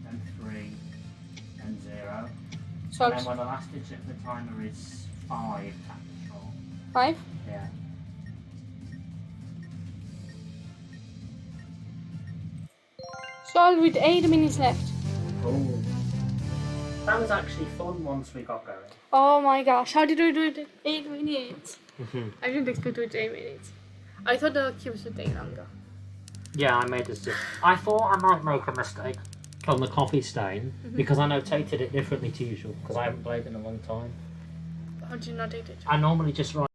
And 3. And 0. Solved. And then when the last digit of the timer is 5, tap the short. 5. Yeah. Solved with 8 minutes left. Oh. That was actually fun once we got going. Oh my gosh, how did we do it in 8 minutes? I didn't expect to do it in 8 minutes. I thought the cubes would take longer. Yeah, I made this. I thought I might make a mistake on the coffee stain because I notated it differently to usual because I haven't played in a long time. How did you not take it? I normally just write